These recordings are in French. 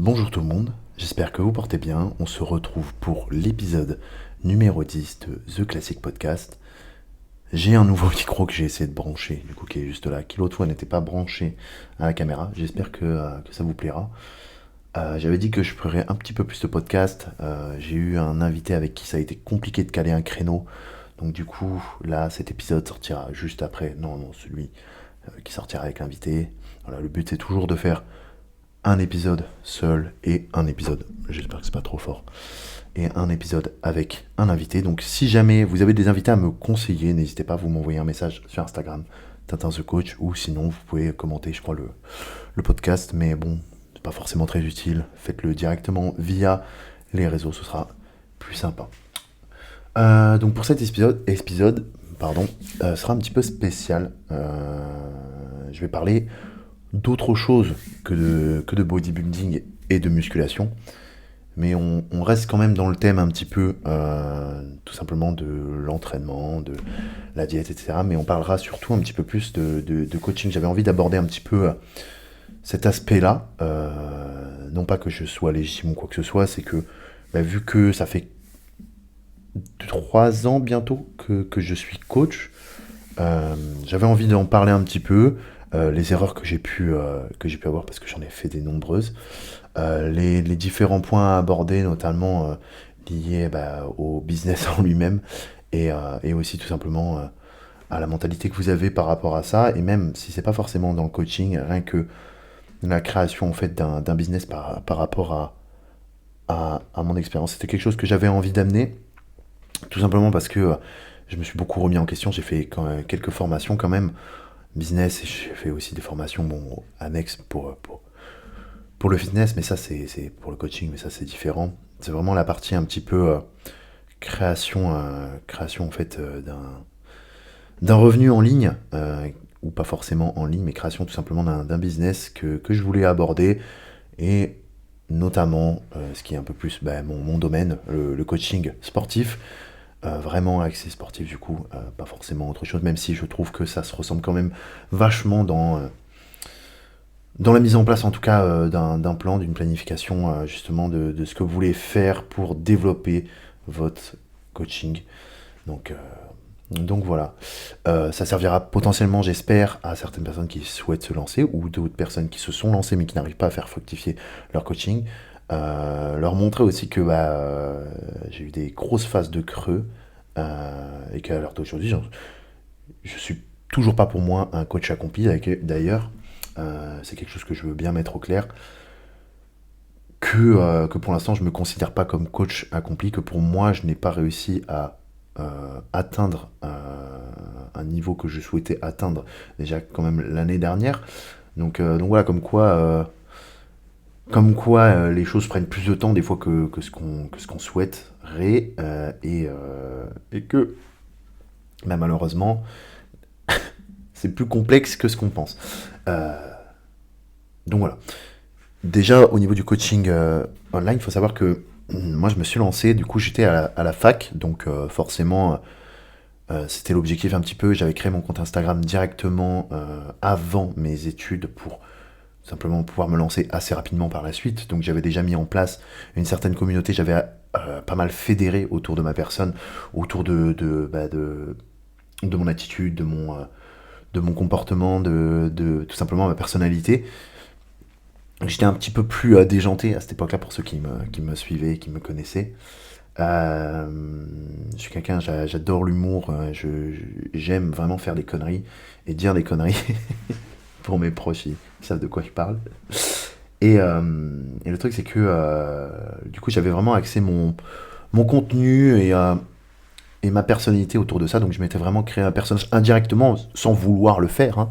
Bonjour tout le monde, j'espère que vous portez bien. On se retrouve pour l'épisode numéro 10 de The Classic Podcast. J'ai un nouveau micro que j'ai essayé de brancher, du coup qui est juste là, qui l'autre fois n'était pas branché à la caméra. J'espère que ça vous plaira. J'avais dit que je ferais un petit peu plus de podcast. J'ai eu un invité avec qui ça a été compliqué de caler un créneau. Donc du coup, là, cet épisode sortira juste après. Non, celui qui sortira avec l'invité. Voilà, le but c'est toujours de faire un épisode seul et un épisode, j'espère que c'est pas trop fort, et un épisode avec un invité. Donc si jamais vous avez des invités à me conseiller, n'hésitez pas à vous m'envoyer un message sur Instagram, Tintin the Coach, ou sinon vous pouvez commenter, je crois, le podcast, mais bon, c'est pas forcément très utile, faites-le directement via les réseaux, ce sera plus sympa. Donc pour cet épisode sera un petit peu spécial. Je vais parler d'autre chose que de bodybuilding et de musculation. Mais on reste quand même dans le thème un petit peu, tout simplement de l'entraînement, de la diète, etc. Mais on parlera surtout un petit peu plus de coaching. J'avais envie d'aborder un petit peu cet aspect-là. Non pas que je sois légitime ou quoi que ce soit, c'est que vu que ça fait 3 ans bientôt que je suis coach, j'avais envie d'en parler un petit peu, les erreurs que j'ai pu avoir, parce que j'en ai fait des nombreuses, les différents points à aborder, notamment liés au business en lui-même, et aussi tout simplement à la mentalité que vous avez par rapport à ça, et même si c'est pas forcément dans le coaching, rien que la création en fait d'un business par rapport à mon expérience. C'était quelque chose que j'avais envie d'amener, tout simplement parce que je me suis beaucoup remis en question. J'ai fait quelques formations quand même, business, et j'ai fait aussi des formations annexes pour le fitness, mais ça c'est pour le coaching, mais ça c'est différent. C'est vraiment la partie un petit peu création en fait d'un revenu en ligne, ou pas forcément en ligne, mais création tout simplement d'un business que je voulais aborder, et notamment ce qui est un peu plus mon domaine, le coaching sportif. Vraiment axé sportif du coup, pas forcément autre chose, même si je trouve que ça se ressemble quand même vachement dans la mise en place en tout cas d'un plan, d'une planification, justement de ce que vous voulez faire pour développer votre coaching. Donc, donc voilà. Ça servira potentiellement, j'espère, à certaines personnes qui souhaitent se lancer, ou d'autres personnes qui se sont lancées mais qui n'arrivent pas à faire fructifier leur coaching. Leur montrer aussi que j'ai eu des grosses phases de creux, et qu'à l'heure d'aujourd'hui, je suis toujours pas pour moi un coach accompli. D'ailleurs, c'est quelque chose que je veux bien mettre au clair, que pour l'instant je me considère pas comme coach accompli, que pour moi je n'ai pas réussi à atteindre un niveau que je souhaitais atteindre déjà quand même l'année dernière. Donc voilà, comme quoi les choses prennent plus de temps des fois que ce qu'on souhaiterait, et que malheureusement c'est plus complexe que ce qu'on pense. Donc voilà. Déjà au niveau du coaching online, il faut savoir que moi je me suis lancé, du coup j'étais à la fac, donc forcément c'était l'objectif un petit peu. J'avais créé mon compte Instagram directement avant mes études pour simplement pouvoir me lancer assez rapidement par la suite. Donc j'avais déjà mis en place une certaine communauté, j'avais pas mal fédéré autour de ma personne, autour de mon attitude, de mon comportement, de tout simplement ma personnalité. J'étais un petit peu plus déjanté à cette époque-là, pour ceux qui me suivaient, qui me connaissaient. Je suis quelqu'un, j'adore l'humour, j'aime vraiment faire des conneries et dire des conneries. Pour mes proches, ils savent de quoi je parle. Et le truc, c'est que du coup, j'avais vraiment axé mon contenu et ma personnalité autour de ça. Donc, je m'étais vraiment créé un personnage indirectement, sans vouloir le faire, hein,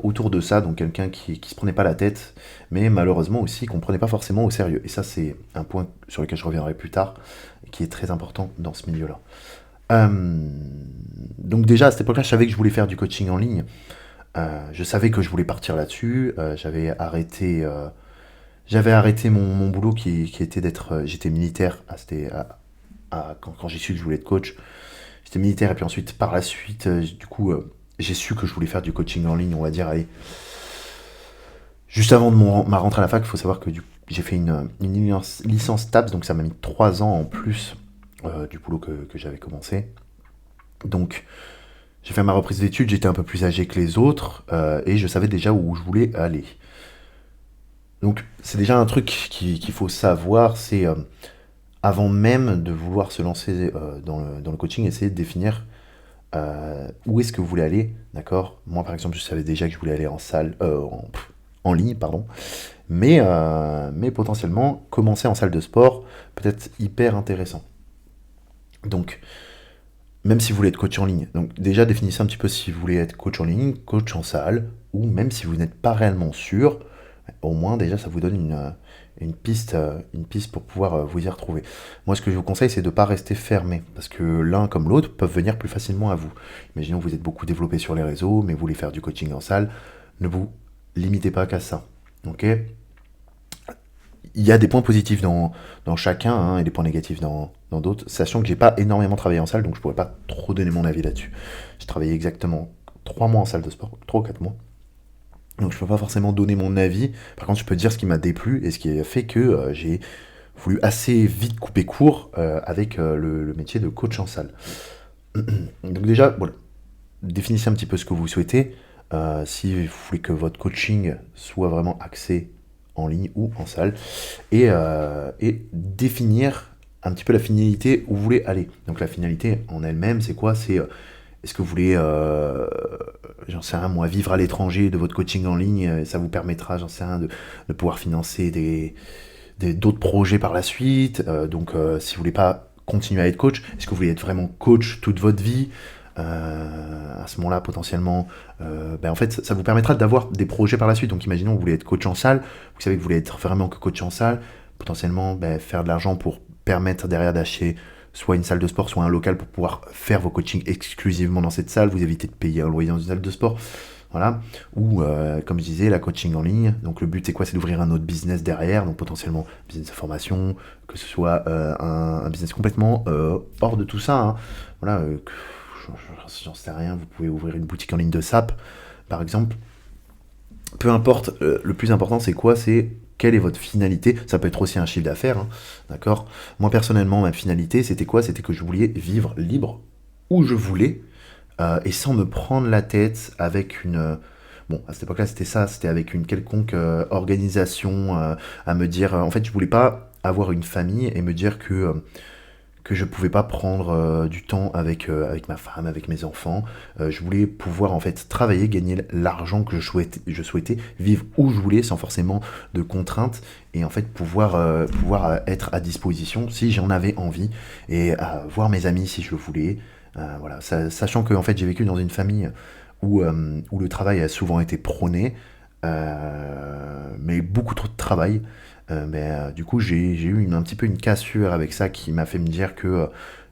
autour de ça. Donc, quelqu'un qui se prenait pas la tête, mais malheureusement aussi qu'on prenait pas forcément au sérieux. Et ça, c'est un point sur lequel je reviendrai plus tard, qui est très important dans ce milieu-là. Donc, déjà, à cette époque-là, je savais que je voulais faire du coaching en ligne. Je savais que je voulais partir là-dessus. J'avais arrêté mon boulot qui était d'être. J'étais militaire quand j'ai su que je voulais être coach. J'étais militaire, et puis ensuite, par la suite, du coup, j'ai su que je voulais faire du coaching en ligne, on va dire, allez, juste avant ma rentrée à la fac. Il faut savoir que j'ai fait une licence TAPS, donc ça m'a mis 3 ans en plus du boulot que j'avais commencé. Donc j'ai fait ma reprise d'études, j'étais un peu plus âgé que les autres et je savais déjà où je voulais aller. Donc c'est déjà un truc qu'il faut savoir, c'est avant même de vouloir se lancer dans le coaching, essayer de définir où est-ce que vous voulez aller, d'accord. Moi par exemple je savais déjà que je voulais aller en salle, en ligne, pardon, mais potentiellement commencer en salle de sport peut être hyper intéressant. Donc même si vous voulez être coach en ligne, donc déjà définissez un petit peu si vous voulez être coach en ligne, coach en salle, ou même si vous n'êtes pas réellement sûr, au moins déjà ça vous donne une piste pour pouvoir vous y retrouver. Moi ce que je vous conseille c'est de ne pas rester fermé, parce que l'un comme l'autre peuvent venir plus facilement à vous. Imaginons que vous êtes beaucoup développé sur les réseaux, mais vous voulez faire du coaching en salle, ne vous limitez pas qu'à ça. Ok. Il y a des points positifs dans chacun hein, et des points négatifs dans d'autres, sachant que j'ai pas énormément travaillé en salle, donc je pourrais pas trop donner mon avis là-dessus. J'ai travaillé exactement 3 mois en salle de sport, 3 ou 4 mois, donc je peux pas forcément donner mon avis. Par contre, je peux dire ce qui m'a déplu et ce qui a fait que j'ai voulu assez vite couper court avec le métier de coach en salle. Donc déjà, voilà, définissez un petit peu ce que vous souhaitez. Si vous voulez que votre coaching soit vraiment axé en ligne ou en salle, et définir un petit peu la finalité où vous voulez aller. Donc la finalité en elle-même, c'est quoi? C'est est-ce que vous voulez, j'en sais rien moi, vivre à l'étranger de votre coaching en ligne, ça vous permettra, j'en sais rien, de pouvoir financer d'autres projets par la suite. Donc si vous voulez pas continuer à être coach, est-ce que vous voulez être vraiment coach toute votre vie? À ce moment-là, potentiellement, en fait, ça vous permettra d'avoir des projets par la suite. Donc, imaginons que vous voulez être coach en salle, vous savez que vous voulez être vraiment que coach en salle, potentiellement faire de l'argent pour permettre derrière d'acheter soit une salle de sport, soit un local pour pouvoir faire vos coachings exclusivement dans cette salle, vous évitez de payer un loyer dans une salle de sport. Voilà. Ou, comme je disais, la coaching en ligne. Donc, le but, c'est quoi? C'est d'ouvrir un autre business derrière. Donc, potentiellement, business de formation, que ce soit un business complètement hors de tout ça. Hein. Voilà. J'en sais rien. Vous pouvez ouvrir une boutique en ligne de SAP, par exemple. Peu importe. Le plus important, c'est quoi? C'est quelle est votre finalité? Ça peut être aussi un chiffre d'affaires. Hein, d'accord. Moi, personnellement, ma finalité, c'était quoi? C'était que je voulais vivre libre où je voulais et sans me prendre la tête avec une... Bon, à cette époque-là, c'était ça, c'était avec une quelconque organisation à me dire... en fait, je voulais pas avoir une famille et me dire que je pouvais pas prendre du temps avec ma femme, avec mes enfants. Je voulais pouvoir en fait travailler, gagner l'argent que je souhaitais, vivre où je voulais sans forcément de contraintes et en fait pouvoir être à disposition si j'en avais envie et voir mes amis si je le voulais. Voilà, sachant que en fait j'ai vécu dans une famille où le travail a souvent été prôné, mais beaucoup trop de travail. Du coup, j'ai eu un petit peu une cassure avec ça qui m'a fait me dire que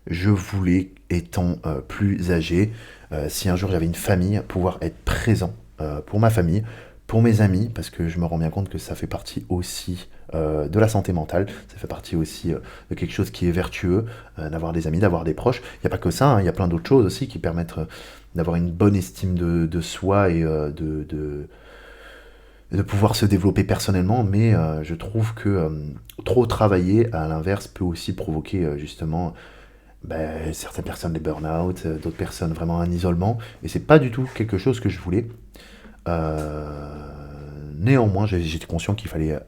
je voulais, étant plus âgé, si un jour j'avais une famille, pouvoir être présent pour ma famille, pour mes amis, parce que je me rends bien compte que ça fait partie aussi de la santé mentale, ça fait partie aussi de quelque chose qui est vertueux, d'avoir des amis, d'avoir des proches. Il n'y a pas que ça, hein, il y a plein d'autres choses aussi qui permettent d'avoir une bonne estime de soi et de pouvoir se développer personnellement, mais je trouve que trop travailler, à l'inverse, peut aussi provoquer justement certaines personnes des burn-out, d'autres personnes vraiment un isolement, et c'est pas du tout quelque chose que je voulais. Néanmoins, j'étais conscient qu'il fallait,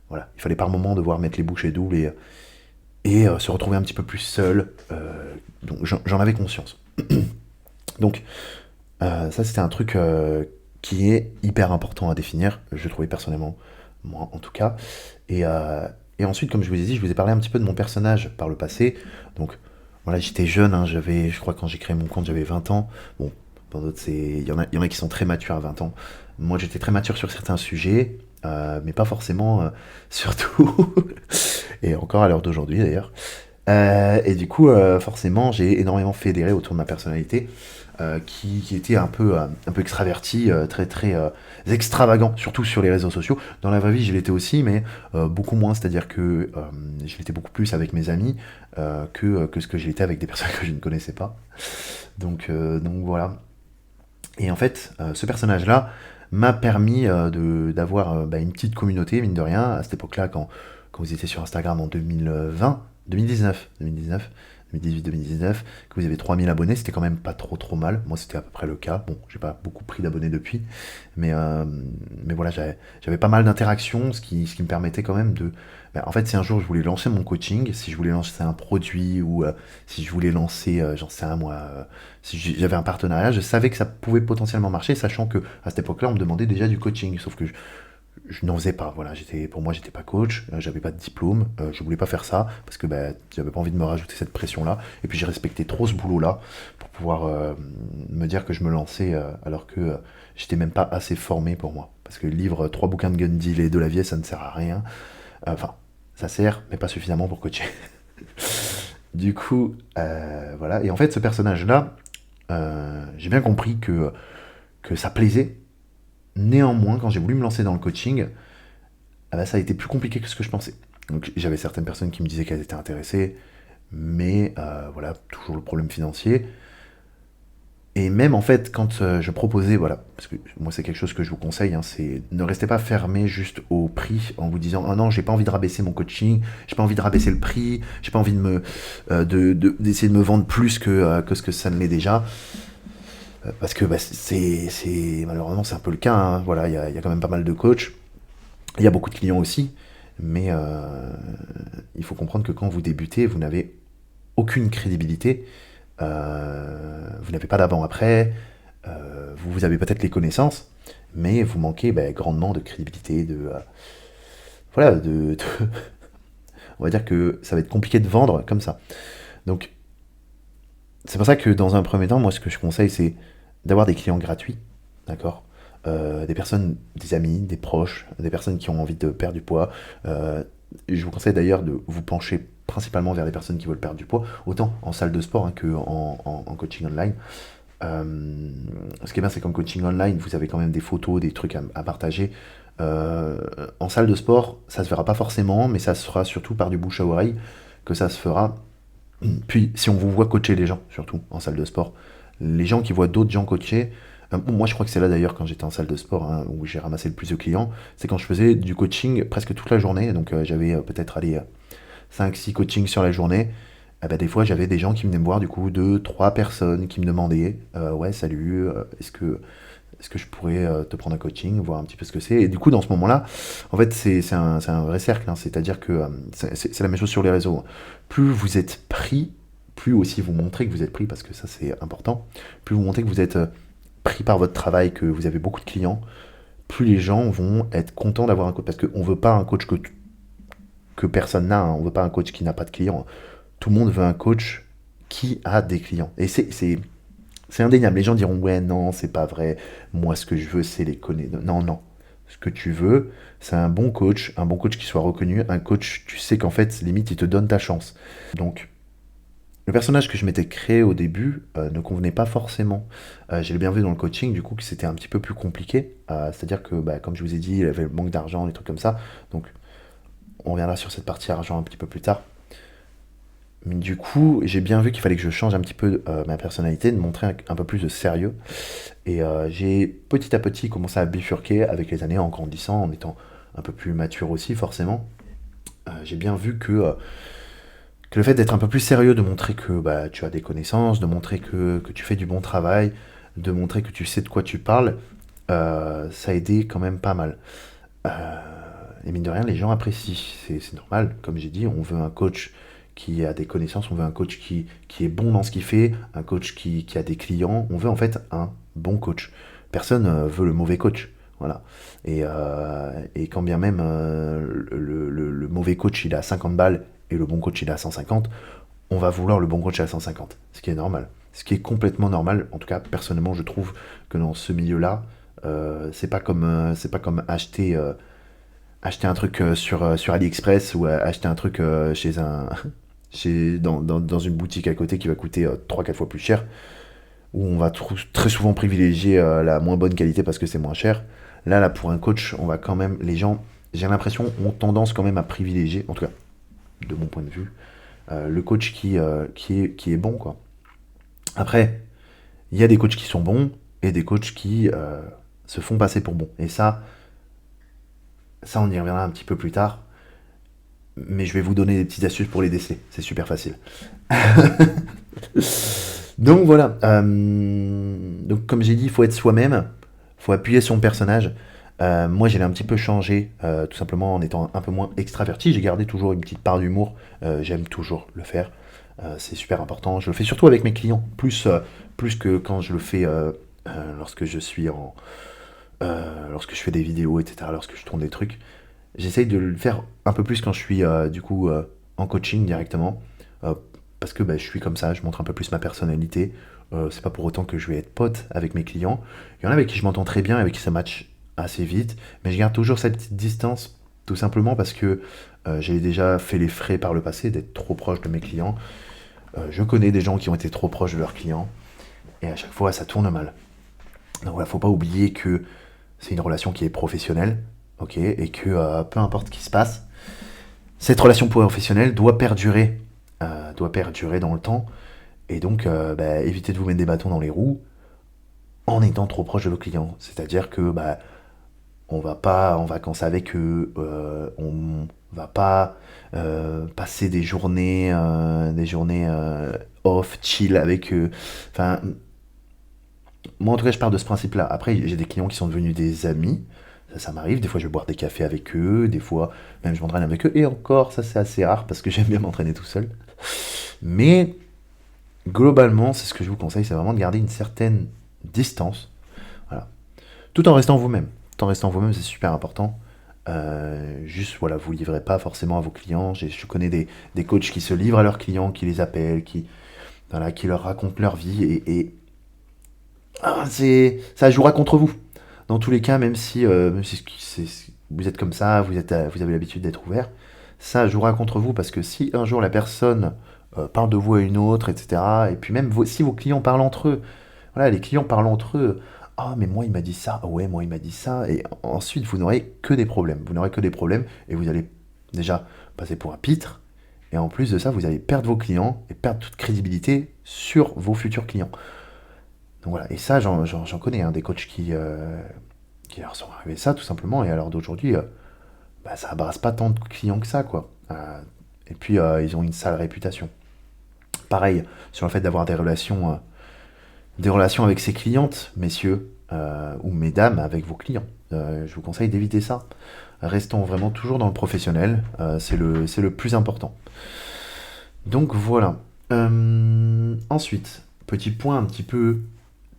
voilà, il fallait par moment devoir mettre les bouchées doubles et se retrouver un petit peu plus seul. Donc j'en avais conscience. Donc ça, c'était un truc qui est hyper important à définir, je trouvais personnellement, moi en tout cas. Et ensuite, comme je vous ai dit, je vous ai parlé un petit peu de mon personnage par le passé. Donc voilà, j'étais jeune, hein, je crois quand j'ai créé mon compte, j'avais 20 ans. Bon, pour d'autres, il y en a qui sont très matures à 20 ans. Moi, j'étais très mature sur certains sujets, mais pas forcément sur tout. Et encore à l'heure d'aujourd'hui d'ailleurs. Et du coup, forcément, j'ai énormément fédéré autour de ma personnalité, qui était un peu extraverti, très très extravagant, surtout sur les réseaux sociaux. Dans la vraie vie, je l'étais aussi, mais beaucoup moins, c'est-à-dire que je l'étais beaucoup plus avec mes amis que ce que j'étais avec des personnes que je ne connaissais pas. Donc voilà. Et en fait, ce personnage-là, m'a permis d'avoir une petite communauté, mine de rien, à cette époque-là, quand vous étiez sur Instagram en 2020, 2019, 2019, 2018-2019, que vous avez 3000 abonnés, c'était quand même pas trop mal. Moi, c'était à peu près le cas. Bon, j'ai pas beaucoup pris d'abonnés depuis, mais voilà, j'avais pas mal d'interactions, ce qui me permettait quand même de. En fait, si un jour je voulais lancer mon coaching, si je voulais lancer un produit ou si je voulais lancer, j'en sais un moi, si j'avais un partenariat, je savais que ça pouvait potentiellement marcher, sachant que à cette époque-là, on me demandait déjà du coaching, sauf que je n'en faisais pas. Voilà, pour moi, j'étais pas coach, j'avais pas de diplôme, je voulais pas faire ça parce que j'avais pas envie de me rajouter cette pression-là. Et puis j'ai respecté trop ce boulot-là pour pouvoir me dire que je me lançais alors que j'étais même pas assez formé pour moi. Parce que lire 3 bouquins de Gundil et de la vie, ça ne sert à rien. Enfin, ça sert, mais pas suffisamment pour coacher. Du coup, voilà. Et en fait, ce personnage-là, j'ai bien compris que ça plaisait. Néanmoins, quand j'ai voulu me lancer dans le coaching, ça a été plus compliqué que ce que je pensais. Donc j'avais certaines personnes qui me disaient qu'elles étaient intéressées, mais voilà, toujours le problème financier. Et même en fait, quand je proposais, voilà, parce que moi c'est quelque chose que je vous conseille, hein, c'est ne restez pas fermé juste au prix en vous disant ah non, j'ai pas envie de rabaisser mon coaching, j'ai pas envie de rabaisser le prix, j'ai pas envie d'essayer de me vendre plus que ce que ça ne l'est déjà. Parce que malheureusement c'est un peu le cas, hein. Voilà, il y a quand même pas mal de coachs, il y a beaucoup de clients aussi, mais il faut comprendre que quand vous débutez, vous n'avez aucune crédibilité, vous n'avez pas d'avant-après, vous avez peut-être les connaissances, mais vous manquez grandement de crédibilité, voilà, on va dire que ça va être compliqué de vendre comme ça. Donc c'est pour ça que dans un premier temps, moi ce que je conseille c'est d'avoir des clients gratuits, d'accord. Des personnes, des amis, des proches, des personnes qui ont envie de perdre du poids. Je vous conseille d'ailleurs de vous pencher principalement vers les personnes qui veulent perdre du poids, autant en salle de sport hein, en coaching online. Ce qui est bien, c'est qu'en coaching online, vous avez quand même des photos, des trucs à partager. En salle de sport, ça se verra pas forcément, mais ça se fera surtout par du bouche à oreille que ça se fera. Puis, si on vous voit coacher les gens, surtout en salle de sport, les gens qui voient d'autres gens coacher, moi je crois que c'est là d'ailleurs quand j'étais en salle de sport hein, où j'ai ramassé le plus de clients, c'est quand je faisais du coaching presque toute la journée, donc j'avais peut-être allé 5-6 coachings sur la journée. Des fois j'avais des gens qui venaient me voir, du coup 2-3 personnes qui me demandaient ouais salut, est-ce que je pourrais te prendre un coaching, voir un petit peu ce que c'est. Et du coup, dans ce moment-là, en fait, c'est un vrai cercle. Hein. C'est-à-dire que c'est la même chose sur les réseaux. Plus vous êtes pris, plus aussi vous montrez que vous êtes pris, parce que ça, c'est important. Plus vous montrez que vous êtes pris par votre travail, que vous avez beaucoup de clients, plus les gens vont être contents d'avoir un coach. Parce qu'on ne veut pas un coach que personne n'a. Hein. On ne veut pas un coach qui n'a pas de clients. Tout le monde veut un coach qui a des clients. Et c'est indéniable. Les gens diront ouais non c'est pas vrai. Moi ce que je veux c'est les connaître. Non non. Ce que tu veux c'est un bon coach qui soit reconnu, un coach tu sais qu'en fait limite il te donne ta chance. Donc le personnage que je m'étais créé au début ne convenait pas forcément. J'ai bien vu dans le coaching du coup que c'était un petit peu plus compliqué. C'est-à-dire que comme je vous ai dit il avait le manque d'argent, des trucs comme ça. Donc on reviendra sur cette partie argent un petit peu plus tard. Mais du coup, j'ai bien vu qu'il fallait que je change un petit peu ma personnalité, de montrer un peu plus de sérieux. Et j'ai petit à petit commencé à bifurquer avec les années en grandissant, en étant un peu plus mature aussi, forcément. J'ai bien vu que le fait d'être un peu plus sérieux, de montrer que tu as des connaissances, de montrer que tu fais du bon travail, de montrer que tu sais de quoi tu parles, ça a aidé quand même pas mal. Euh, et mine de rien, les gens apprécient. C'est normal. Comme j'ai dit, on veut un coach qui a des connaissances, on veut un coach qui est bon dans ce qu'il fait, un coach qui a des clients. On veut en fait un bon coach. Personne veut le mauvais coach. Voilà. Et quand bien même le mauvais coach il est à 50 balles et le bon coach il est à 150, on va vouloir le bon coach à 150. Ce qui est normal. Ce qui est complètement normal. En tout cas, personnellement, je trouve que dans ce milieu-là, c'est pas comme acheter un truc sur AliExpress ou acheter un truc dans une boutique à côté qui va coûter 3-4 fois plus cher, où on va très souvent privilégier la moins bonne qualité parce que c'est moins cher. Là, pour un coach, on va quand même, les gens, j'ai l'impression, ont tendance quand même à privilégier, en tout cas, de mon point de vue, le coach qui est bon, quoi. Après, il y a des coachs qui sont bons et des coachs qui se font passer pour bons. Et ça on y reviendra un petit peu plus tard. Mais je vais vous donner des petites astuces pour les déceler. C'est super facile. Donc voilà. Donc comme j'ai dit, il faut être soi-même. Il faut appuyer son personnage. Moi, j'ai un petit peu changé, tout simplement en étant un peu moins extraverti. J'ai gardé toujours une petite part d'humour. J'aime toujours le faire. C'est super important. Je le fais surtout avec mes clients, plus que quand je le fais lorsque je suis lorsque je fais des vidéos, etc. Lorsque je tourne des trucs. J'essaye de le faire un peu plus quand je suis en coaching directement. euh, Parce que je suis comme ça, je montre un peu plus ma personnalité. C'est pas pour autant que je vais être pote avec mes clients. Il y en a avec qui je m'entends très bien, avec qui ça match assez vite. Mais je garde toujours cette petite distance, tout simplement parce que j'ai déjà fait les frais par le passé d'être trop proche de mes clients. Je connais des gens qui ont été trop proches de leurs clients. Et à chaque fois, ça tourne mal. Donc voilà, faut pas oublier que c'est une relation qui est professionnelle, ok, et que peu importe ce qui se passe, cette relation professionnelle doit perdurer dans le temps, et donc évitez de vous mettre des bâtons dans les roues en étant trop proche de vos clients. C'est-à-dire que on va pas en vacances avec eux, on va pas passer des journées off, chill avec eux. Enfin, moi, en tout cas, je pars de ce principe-là. Après, j'ai des clients qui sont devenus des amis. Ça m'arrive. Des fois, je vais boire des cafés avec eux. Des fois, même, je m'entraîne avec eux. Et encore, ça, c'est assez rare parce que j'aime bien m'entraîner tout seul. Mais, globalement, c'est ce que je vous conseille. C'est vraiment de garder une certaine distance. Voilà. Tout en restant vous-même. Tout en restant vous-même, c'est super important. Juste, voilà, vous livrez pas forcément à vos clients. Je connais des coachs qui se livrent à leurs clients, qui les appellent, voilà, qui leur racontent leur vie. Ça jouera contre vous. Dans tous les cas, même si vous êtes comme ça, vous avez l'habitude d'être ouvert, ça jouera contre vous parce que si un jour la personne parle de vous à une autre, etc., et puis même si vos clients parlent entre eux, voilà, les clients parlent entre eux, ah mais moi il m'a dit ça, ouais moi il m'a dit ça, et ensuite vous n'aurez que des problèmes, et vous allez déjà passer pour un pitre, et en plus de ça vous allez perdre vos clients et perdre toute crédibilité sur vos futurs clients. Donc voilà, et ça, j'en connais, hein, des coachs qui leur sont arrivés ça, tout simplement, et à l'heure d'aujourd'hui, ça abrasse pas tant de clients que ça, quoi. Et puis, ils ont une sale réputation. Pareil, sur le fait d'avoir des relations avec ses clientes, messieurs, ou mesdames, avec vos clients. Je vous conseille d'éviter ça. Restons vraiment toujours dans le professionnel, c'est le plus important. Donc voilà. Ensuite, petit point un petit peu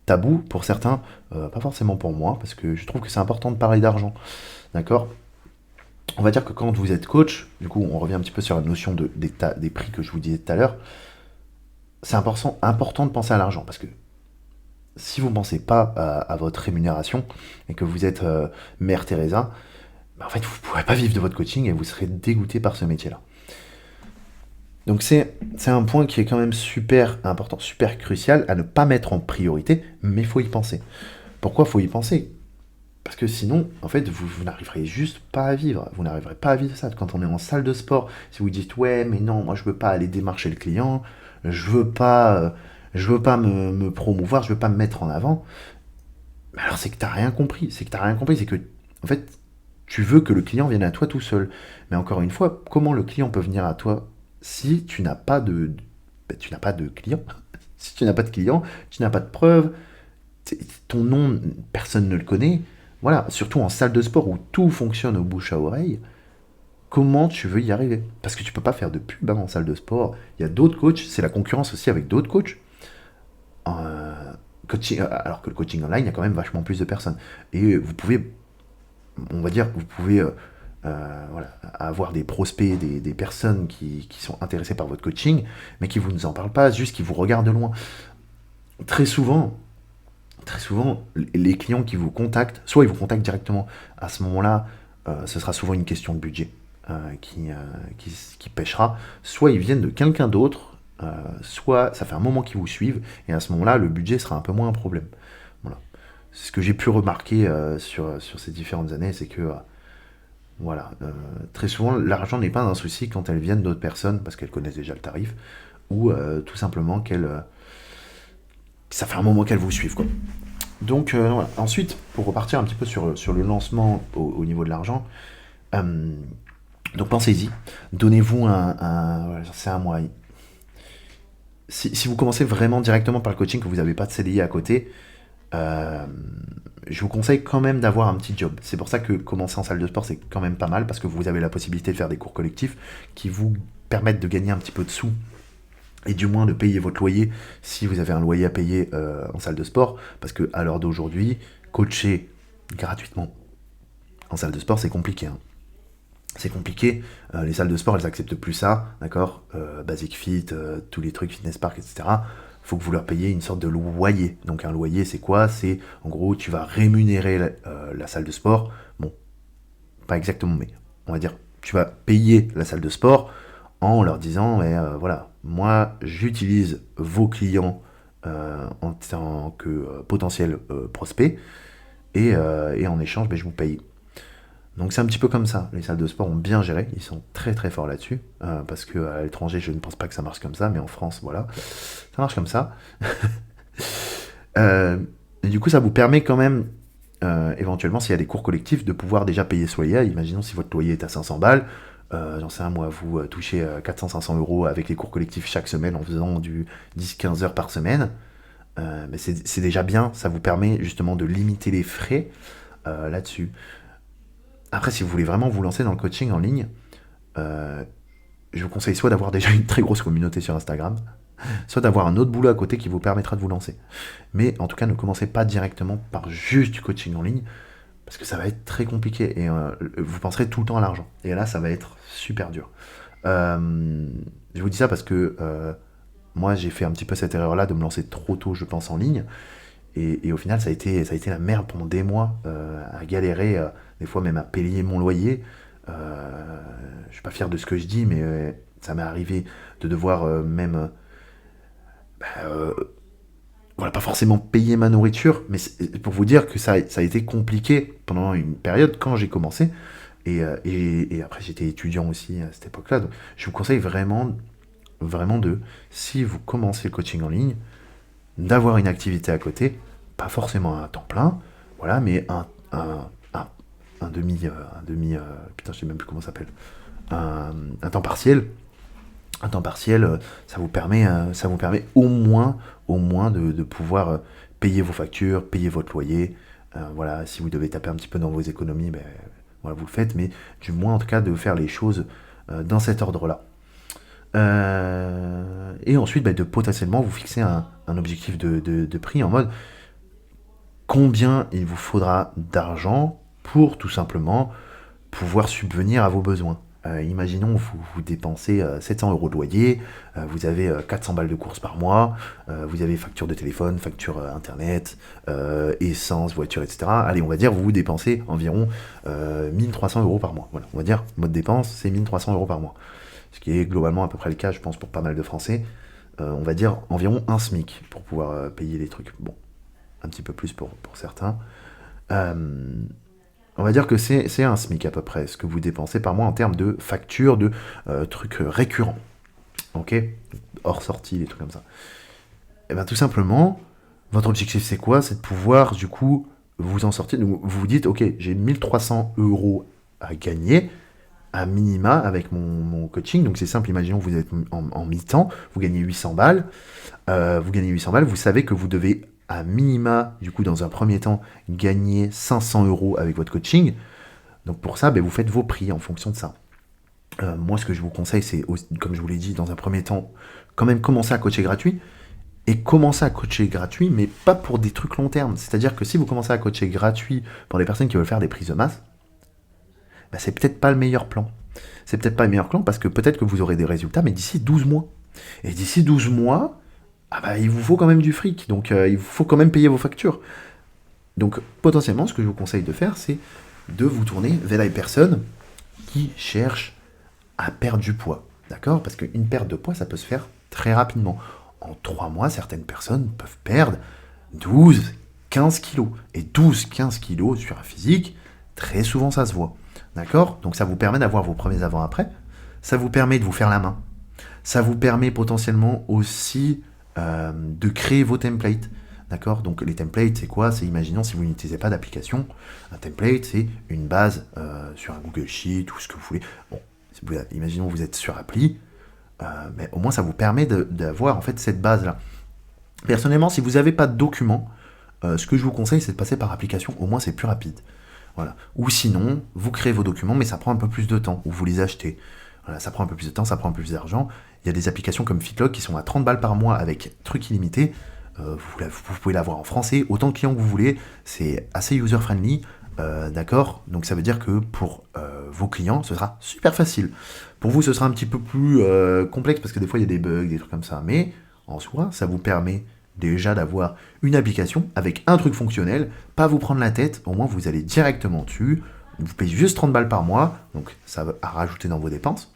tabou pour certains, pas forcément pour moi, parce que je trouve que c'est important de parler d'argent. D'accord. On va dire que quand vous êtes coach, du coup, on revient un petit peu sur la notion des prix que je vous disais tout à l'heure. C'est important de penser à l'argent, parce que si vous ne pensez pas à votre rémunération et que vous êtes Mère Teresa, en fait, vous ne pourrez pas vivre de votre coaching et vous serez dégoûté par ce métier-là. Donc c'est un point qui est quand même super important, super crucial à ne pas mettre en priorité, mais il faut y penser. Pourquoi faut y penser? Parce que sinon, en fait, vous n'arriverez juste pas à vivre. Vous n'arriverez pas à vivre ça. Quand on est en salle de sport, si vous dites ouais, mais non, moi je veux pas aller démarcher le client, je veux pas me promouvoir, je veux pas me mettre en avant. Mais alors c'est que t'as rien compris. C'est que en fait, tu veux que le client vienne à toi tout seul. Mais encore une fois, comment le client peut venir à toi si tu n'as pas tu n'as pas de client? Si tu n'as pas de client, tu n'as pas de preuves, ton nom, personne ne le connaît. Voilà, surtout en salle de sport où tout fonctionne au bouche à oreille, comment tu veux y arriver? Parce que tu peux pas faire de pub en salle de sport. Il y a d'autres coachs, c'est la concurrence aussi avec d'autres coachs. Alors que le coaching online, il y a quand même vachement plus de personnes. Et vous pouvez, on va dire, voilà, avoir des prospects, des personnes qui sont intéressées par votre coaching, mais qui vous ne en parlent pas, juste qui vous regardent de loin. Très souvent, les clients qui vous contactent, soit ils vous contactent directement. À ce moment-là, ce sera souvent une question de budget qui pêchera. Soit ils viennent de quelqu'un d'autre, soit ça fait un moment qu'ils vous suivent, et à ce moment-là, le budget sera un peu moins un problème. Voilà. C'est ce que j'ai pu remarquer sur ces différentes années, c'est que voilà, très souvent, l'argent n'est pas un souci quand elles viennent d'autres personnes, parce qu'elles connaissent déjà le tarif, ou tout simplement ça fait un moment qu'elles vous suivent, quoi. Donc voilà. Ensuite, pour repartir un petit peu sur le lancement au niveau de l'argent, euh, donc pensez-y, donnez-vous voilà, c'est un mois. Si vous commencez vraiment directement par le coaching, que vous n'avez pas de CDI à côté, euh, je vous conseille quand même d'avoir un petit job. C'est pour ça que commencer en salle de sport, c'est quand même pas mal, parce que vous avez la possibilité de faire des cours collectifs qui vous permettent de gagner un petit peu de sous et du moins de payer votre loyer si vous avez un loyer à payer en salle de sport, parce que à l'heure d'aujourd'hui, coacher gratuitement en salle de sport, c'est compliqué. Hein. C'est compliqué. Les salles de sport, elles acceptent plus ça, d'accord. Basic Fit, tous les trucs Fitness Park, etc. Faut que vous leur payiez une sorte de loyer. Donc un loyer, c'est quoi? C'est en gros, tu vas rémunérer la salle de sport. Bon, pas exactement, mais on va dire, tu vas payer la salle de sport en leur disant, mais voilà, moi, j'utilise vos clients en tant que potentiel prospect, et en échange, ben, je vous paye. Donc c'est un petit peu comme ça. Les salles de sport ont bien géré, ils sont très très forts là-dessus, parce qu'à l'étranger, je ne pense pas que ça marche comme ça, mais en France, voilà, ça marche comme ça. Euh, et du coup, ça vous permet quand même, éventuellement, s'il y a des cours collectifs, de pouvoir déjà payer ce loyer. Imaginons si votre loyer est à 500 balles, j'en sais un mois, vous touchez 400-500 euros avec les cours collectifs chaque semaine en faisant du 10-15 heures par semaine. Mais c'est déjà bien, ça vous permet justement de limiter les frais là-dessus. Après, si vous voulez vraiment vous lancer dans le coaching en ligne, euh, je vous conseille soit d'avoir déjà une très grosse communauté sur Instagram, soit d'avoir un autre boulot à côté qui vous permettra de vous lancer. Mais en tout cas, ne commencez pas directement par juste du coaching en ligne, parce que ça va être très compliqué et vous penserez tout le temps à l'argent. Et là, ça va être super dur. Je vous dis ça parce que moi, j'ai fait un petit peu cette erreur-là de me lancer trop tôt, je pense, en ligne. Et au final, ça a été la merde pendant des mois, à galérer, des fois même à payer mon loyer. Je suis pas fier de ce que je dis, mais ça m'est arrivé de devoir même, bah, voilà, pas forcément payer ma nourriture, mais c'est pour vous dire que ça a été compliqué pendant une période quand j'ai commencé. Et après, j'étais étudiant aussi à cette époque-là. Donc, je vous conseille vraiment, vraiment si vous commencez le coaching en ligne, d'avoir une activité à côté, pas forcément un temps plein, voilà, mais un, putain, je sais même plus comment ça s'appelle, un temps partiel. Un temps partiel, ça vous permet au moins de pouvoir payer vos factures, payer votre loyer. Voilà, si vous devez taper un petit peu dans vos économies, ben, voilà, vous le faites, mais du moins en tout cas de faire les choses dans cet ordre-là. Et ensuite, bah, de potentiellement vous fixer un objectif de prix en mode combien il vous faudra d'argent pour tout simplement pouvoir subvenir à vos besoins. Imaginons vous dépensez 700 euros de loyer, vous avez 400 balles de courses par mois, vous avez facture de téléphone, facture internet, essence, voiture, etc. Allez, on va dire vous dépensez environ 1300 euros par mois. Voilà, on va dire mode dépense, c'est 1300 euros par mois. Ce qui est globalement à peu près le cas, je pense, pour pas mal de Français. On va dire environ un SMIC pour pouvoir payer les trucs. Bon, un petit peu plus pour certains. On va dire que c'est un SMIC à peu près, ce que vous dépensez par mois en termes de factures, de trucs récurrents. Ok, hors sortie, des trucs comme ça. Et bien tout simplement, votre objectif c'est quoi? C'est de pouvoir du coup vous en sortir. Donc, vous vous dites, ok, j'ai 1300 euros à gagner, à minima avec mon coaching. Donc c'est simple, imaginons que vous êtes en mi-temps, vous gagnez 800 balles. Vous savez que vous devez à minima, du coup dans un premier temps, gagner 500 euros avec votre coaching. Donc pour ça, ben, vous faites vos prix en fonction de ça. Moi, ce que je vous conseille, c'est, comme je vous l'ai dit, dans un premier temps, quand même commencer à coacher gratuit. Et commencer à coacher gratuit, mais pas pour des trucs long terme. C'est-à-dire que si vous commencez à coacher gratuit pour des personnes qui veulent faire des prises de masse, bah, c'est peut-être pas le meilleur plan. C'est peut-être pas le meilleur plan parce que peut-être que vous aurez des résultats, mais d'ici 12 mois. Et d'ici 12 mois, ah bah, il vous faut quand même du fric. Donc il vous faut quand même payer vos factures. Donc potentiellement, ce que je vous conseille de faire, c'est de vous tourner vers les personnes qui cherchent à perdre du poids. D'accord? Parce qu'une perte de poids, ça peut se faire très rapidement. En 3 mois, certaines personnes peuvent perdre 12-15 kilos. Et 12-15 kilos sur un physique, très souvent ça se voit. D'accord? Donc ça vous permet d'avoir vos premiers avant-après. Ça vous permet de vous faire la main. Ça vous permet potentiellement aussi de créer vos templates. D'accord? Donc les templates, c'est quoi? C'est, imaginons, si vous n'utilisez pas d'application, un template, c'est une base sur un Google Sheet ou ce que vous voulez. Bon, imaginons vous êtes sur appli, mais au moins ça vous permet d'avoir en fait cette base-là. Personnellement, si vous n'avez pas de document, ce que je vous conseille, c'est de passer par application, au moins c'est plus rapide. Voilà. Ou sinon, vous créez vos documents, mais ça prend un peu plus de temps, ou vous les achetez. Voilà, ça prend un peu plus de temps, ça prend un peu plus d'argent. Il y a des applications comme Fitlock qui sont à 30 balles par mois avec truc illimité. Vous pouvez l'avoir en français, autant de clients que vous voulez. C'est assez user-friendly, d'accord? Donc ça veut dire que pour vos clients, ce sera super facile. Pour vous, ce sera un petit peu plus complexe, parce que des fois, il y a des bugs, des trucs comme ça. Mais en soi, ça vous permet déjà d'avoir une application avec un truc fonctionnel, pas vous prendre la tête, au moins vous allez directement dessus, vous payez juste 30 balles par mois, donc ça va à rajouter dans vos dépenses,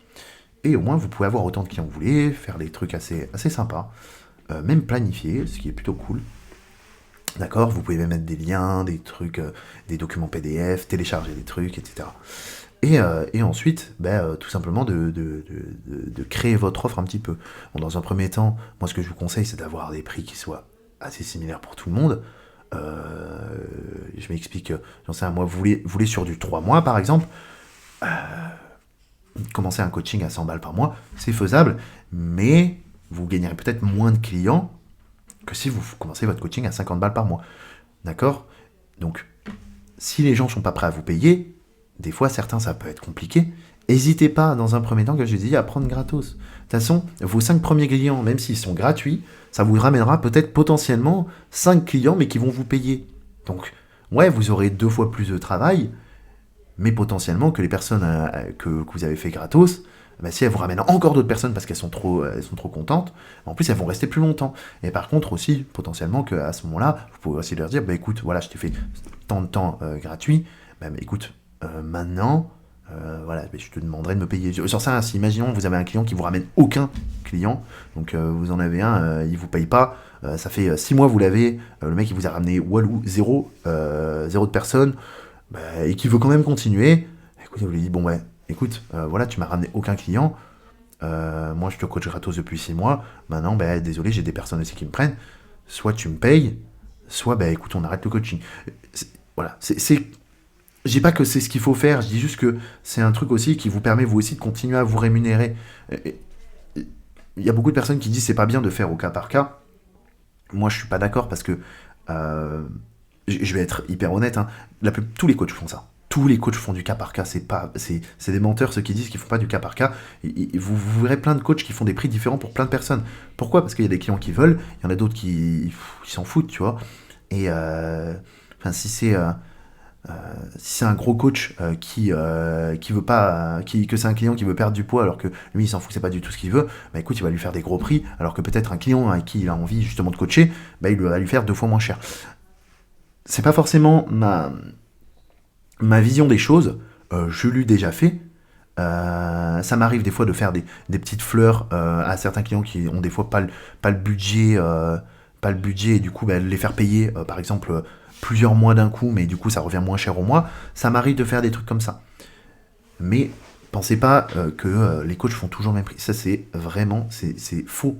et au moins vous pouvez avoir autant de clients que vous voulez, faire des trucs assez sympas, même planifier, ce qui est plutôt cool. D'accord, vous pouvez même mettre des liens, des trucs, des documents PDF, télécharger des trucs, etc. Et ensuite, tout simplement de créer votre offre un petit peu. Bon, dans un premier temps, moi ce que je vous conseille, c'est d'avoir des prix qui soient assez similaires pour tout le monde. Je m'explique, j'en sais un mois, vous voulez sur du 3 mois par exemple, commencer un coaching à 100 balles par mois, c'est faisable, mais vous gagnerez peut-être moins de clients que si vous commencez votre coaching à 50 balles par mois. D'accord? Donc, si les gens ne sont pas prêts à vous payer, des fois, certains, ça peut être compliqué. N'hésitez pas, dans un premier temps, que je dis, à prendre gratos. De toute façon, vos 5 premiers clients, même s'ils sont gratuits, ça vous ramènera peut-être potentiellement 5 clients, mais qui vont vous payer. Donc, ouais, vous aurez 2 fois plus de travail, mais potentiellement que les personnes que vous avez fait gratos, si elles vous ramènent encore d'autres personnes parce qu'elles sont trop contentes, en plus elles vont rester plus longtemps. Et par contre aussi, potentiellement, qu'à ce moment-là, vous pouvez aussi leur dire, écoute, voilà, je t'ai fait tant de temps gratuit, mais écoute, maintenant, voilà, je te demanderai de me payer. Sur ça, si imaginons vous avez un client qui vous ramène aucun client, donc vous en avez un, il vous paye pas, ça fait 6 mois vous l'avez, le mec il vous a ramené walou, zéro de personnes, et qui veut quand même continuer, écoutez, vous lui dites, bon ouais, écoute, voilà, tu m'as ramené aucun client, moi je te coach gratos depuis 6 mois, maintenant, désolé, j'ai des personnes aussi qui me prennent, soit tu me payes, soit, écoute, on arrête le coaching. Voilà, je dis pas que c'est ce qu'il faut faire, je dis juste que c'est un truc aussi qui vous permet vous aussi de continuer à vous rémunérer. Il y a beaucoup de personnes qui disent c'est pas bien de faire au cas par cas. Moi je suis pas d'accord parce que je vais être hyper honnête, hein, tous les coachs font ça. Tous les coachs font du cas par cas, c'est des menteurs ceux qui disent qu'ils font pas du cas par cas. Vous verrez plein de coachs qui font des prix différents pour plein de personnes. Pourquoi? Parce qu'il y a des clients qui veulent, il y en a d'autres qui s'en foutent, tu vois. Et si c'est un gros coach qui veut pas, que c'est un client qui veut perdre du poids alors que lui il s'en fout, c'est pas du tout ce qu'il veut, écoute, il va lui faire des gros prix, alors que peut-être un client à qui il a envie justement de coacher, il va lui faire 2 fois moins cher. C'est pas forcément ma vision des choses, je l'ai déjà fait. Ça m'arrive des fois de faire des petites fleurs à certains clients qui ont des fois pas le budget, et du coup les faire payer par exemple plusieurs mois d'un coup, mais du coup ça revient moins cher au mois. Ça m'arrive de faire des trucs comme ça. Mais pensez pas que les coachs font toujours le même prix. Ça c'est vraiment, c'est faux.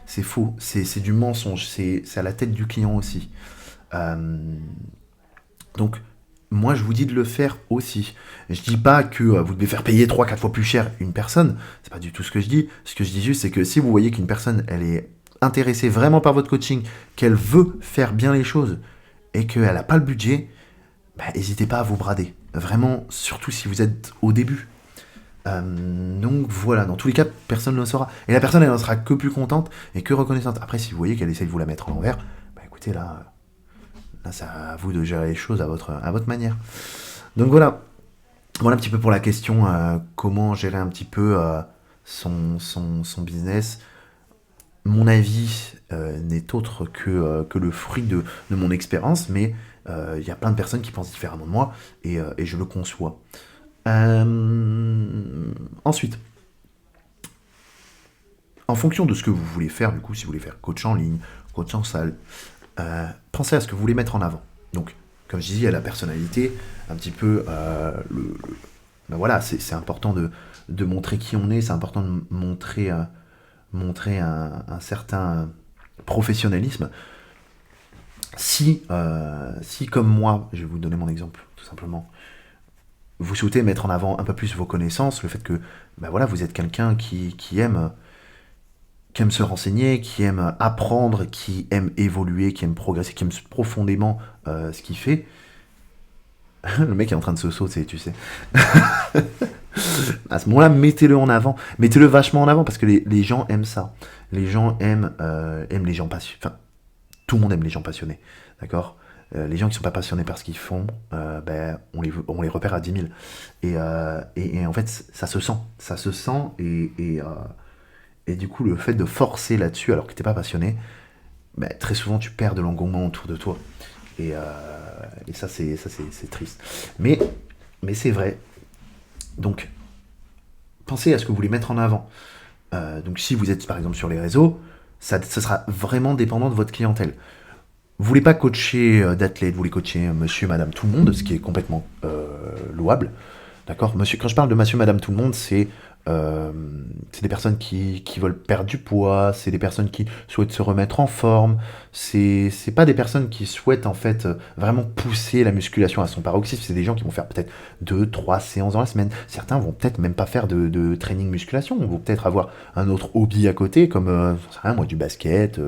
C'est faux. C'est du mensonge. C'est à la tête du client aussi. Donc moi je vous dis de le faire aussi. Je dis pas que vous devez faire payer 3-4 fois plus cher une personne. C'est pas du tout ce que je dis. Ce que je dis juste c'est que si vous voyez qu'une personne elle est intéressée vraiment par votre coaching, qu'elle veut faire bien les choses, et qu'elle n'a pas le budget, n'hésitez pas à vous brader. Vraiment, surtout si vous êtes au début. Donc voilà, dans tous les cas, personne ne le saura. Et la personne, elle en sera que plus contente et que reconnaissante. Après, si vous voyez qu'elle essaie de vous la mettre à l'envers, écoutez, là c'est à vous de gérer les choses à votre manière. Donc voilà. Voilà un petit peu pour la question, comment gérer un petit peu son business. Mon avis n'est autre que le fruit de mon expérience, mais il y a plein de personnes qui pensent différemment de moi, et je le conçois. Ensuite, en fonction de ce que vous voulez faire, du coup, si vous voulez faire coach en ligne, coach en salle, pensez à ce que vous voulez mettre en avant. Donc, comme je disais, il y a la personnalité, un petit peu voilà, c'est important de montrer qui on est, c'est important de montrer un certain professionnalisme. Si comme moi, je vais vous donner mon exemple, tout simplement, vous souhaitez mettre en avant un peu plus vos connaissances, le fait que ben voilà, vous êtes quelqu'un qui aime se renseigner, qui aime apprendre, qui aime évoluer, qui aime progresser, qui aime profondément ce qu'il fait. Le mec est en train de se sauter, tu sais. À ce moment-là, mettez-le en avant. Mettez-le vachement en avant parce que les gens aiment ça. Les gens aiment les gens passionnés. Enfin, tout le monde aime les gens passionnés. D'accord. Les gens qui sont pas passionnés par ce qu'ils font, on les repère à 10 000. Et en fait, ça se sent. Ça se sent. Et du coup, le fait de forcer là-dessus alors que t'es pas passionné, très souvent, tu perds de l'engouement autour de toi. Et, euh, et c'est triste. Mais c'est vrai. Donc, pensez à ce que vous voulez mettre en avant. Donc si vous êtes par exemple sur les réseaux, ça sera vraiment dépendant de votre clientèle. Vous voulez pas coacher d'athlètes, vous voulez coacher monsieur, madame, tout le monde, ce qui est complètement louable. D'accord. Monsieur, quand je parle de monsieur, madame, tout le monde, euh, c'est des personnes qui veulent perdre du poids, c'est des personnes qui souhaitent se remettre en forme, c'est pas des personnes qui souhaitent en fait vraiment pousser la musculation à son paroxysme, c'est des gens qui vont faire peut-être 2, 3 séances dans la semaine. Certains vont peut-être même pas faire de training musculation, vont peut-être avoir un autre hobby à côté, comme j'en sais rien, moi du basket,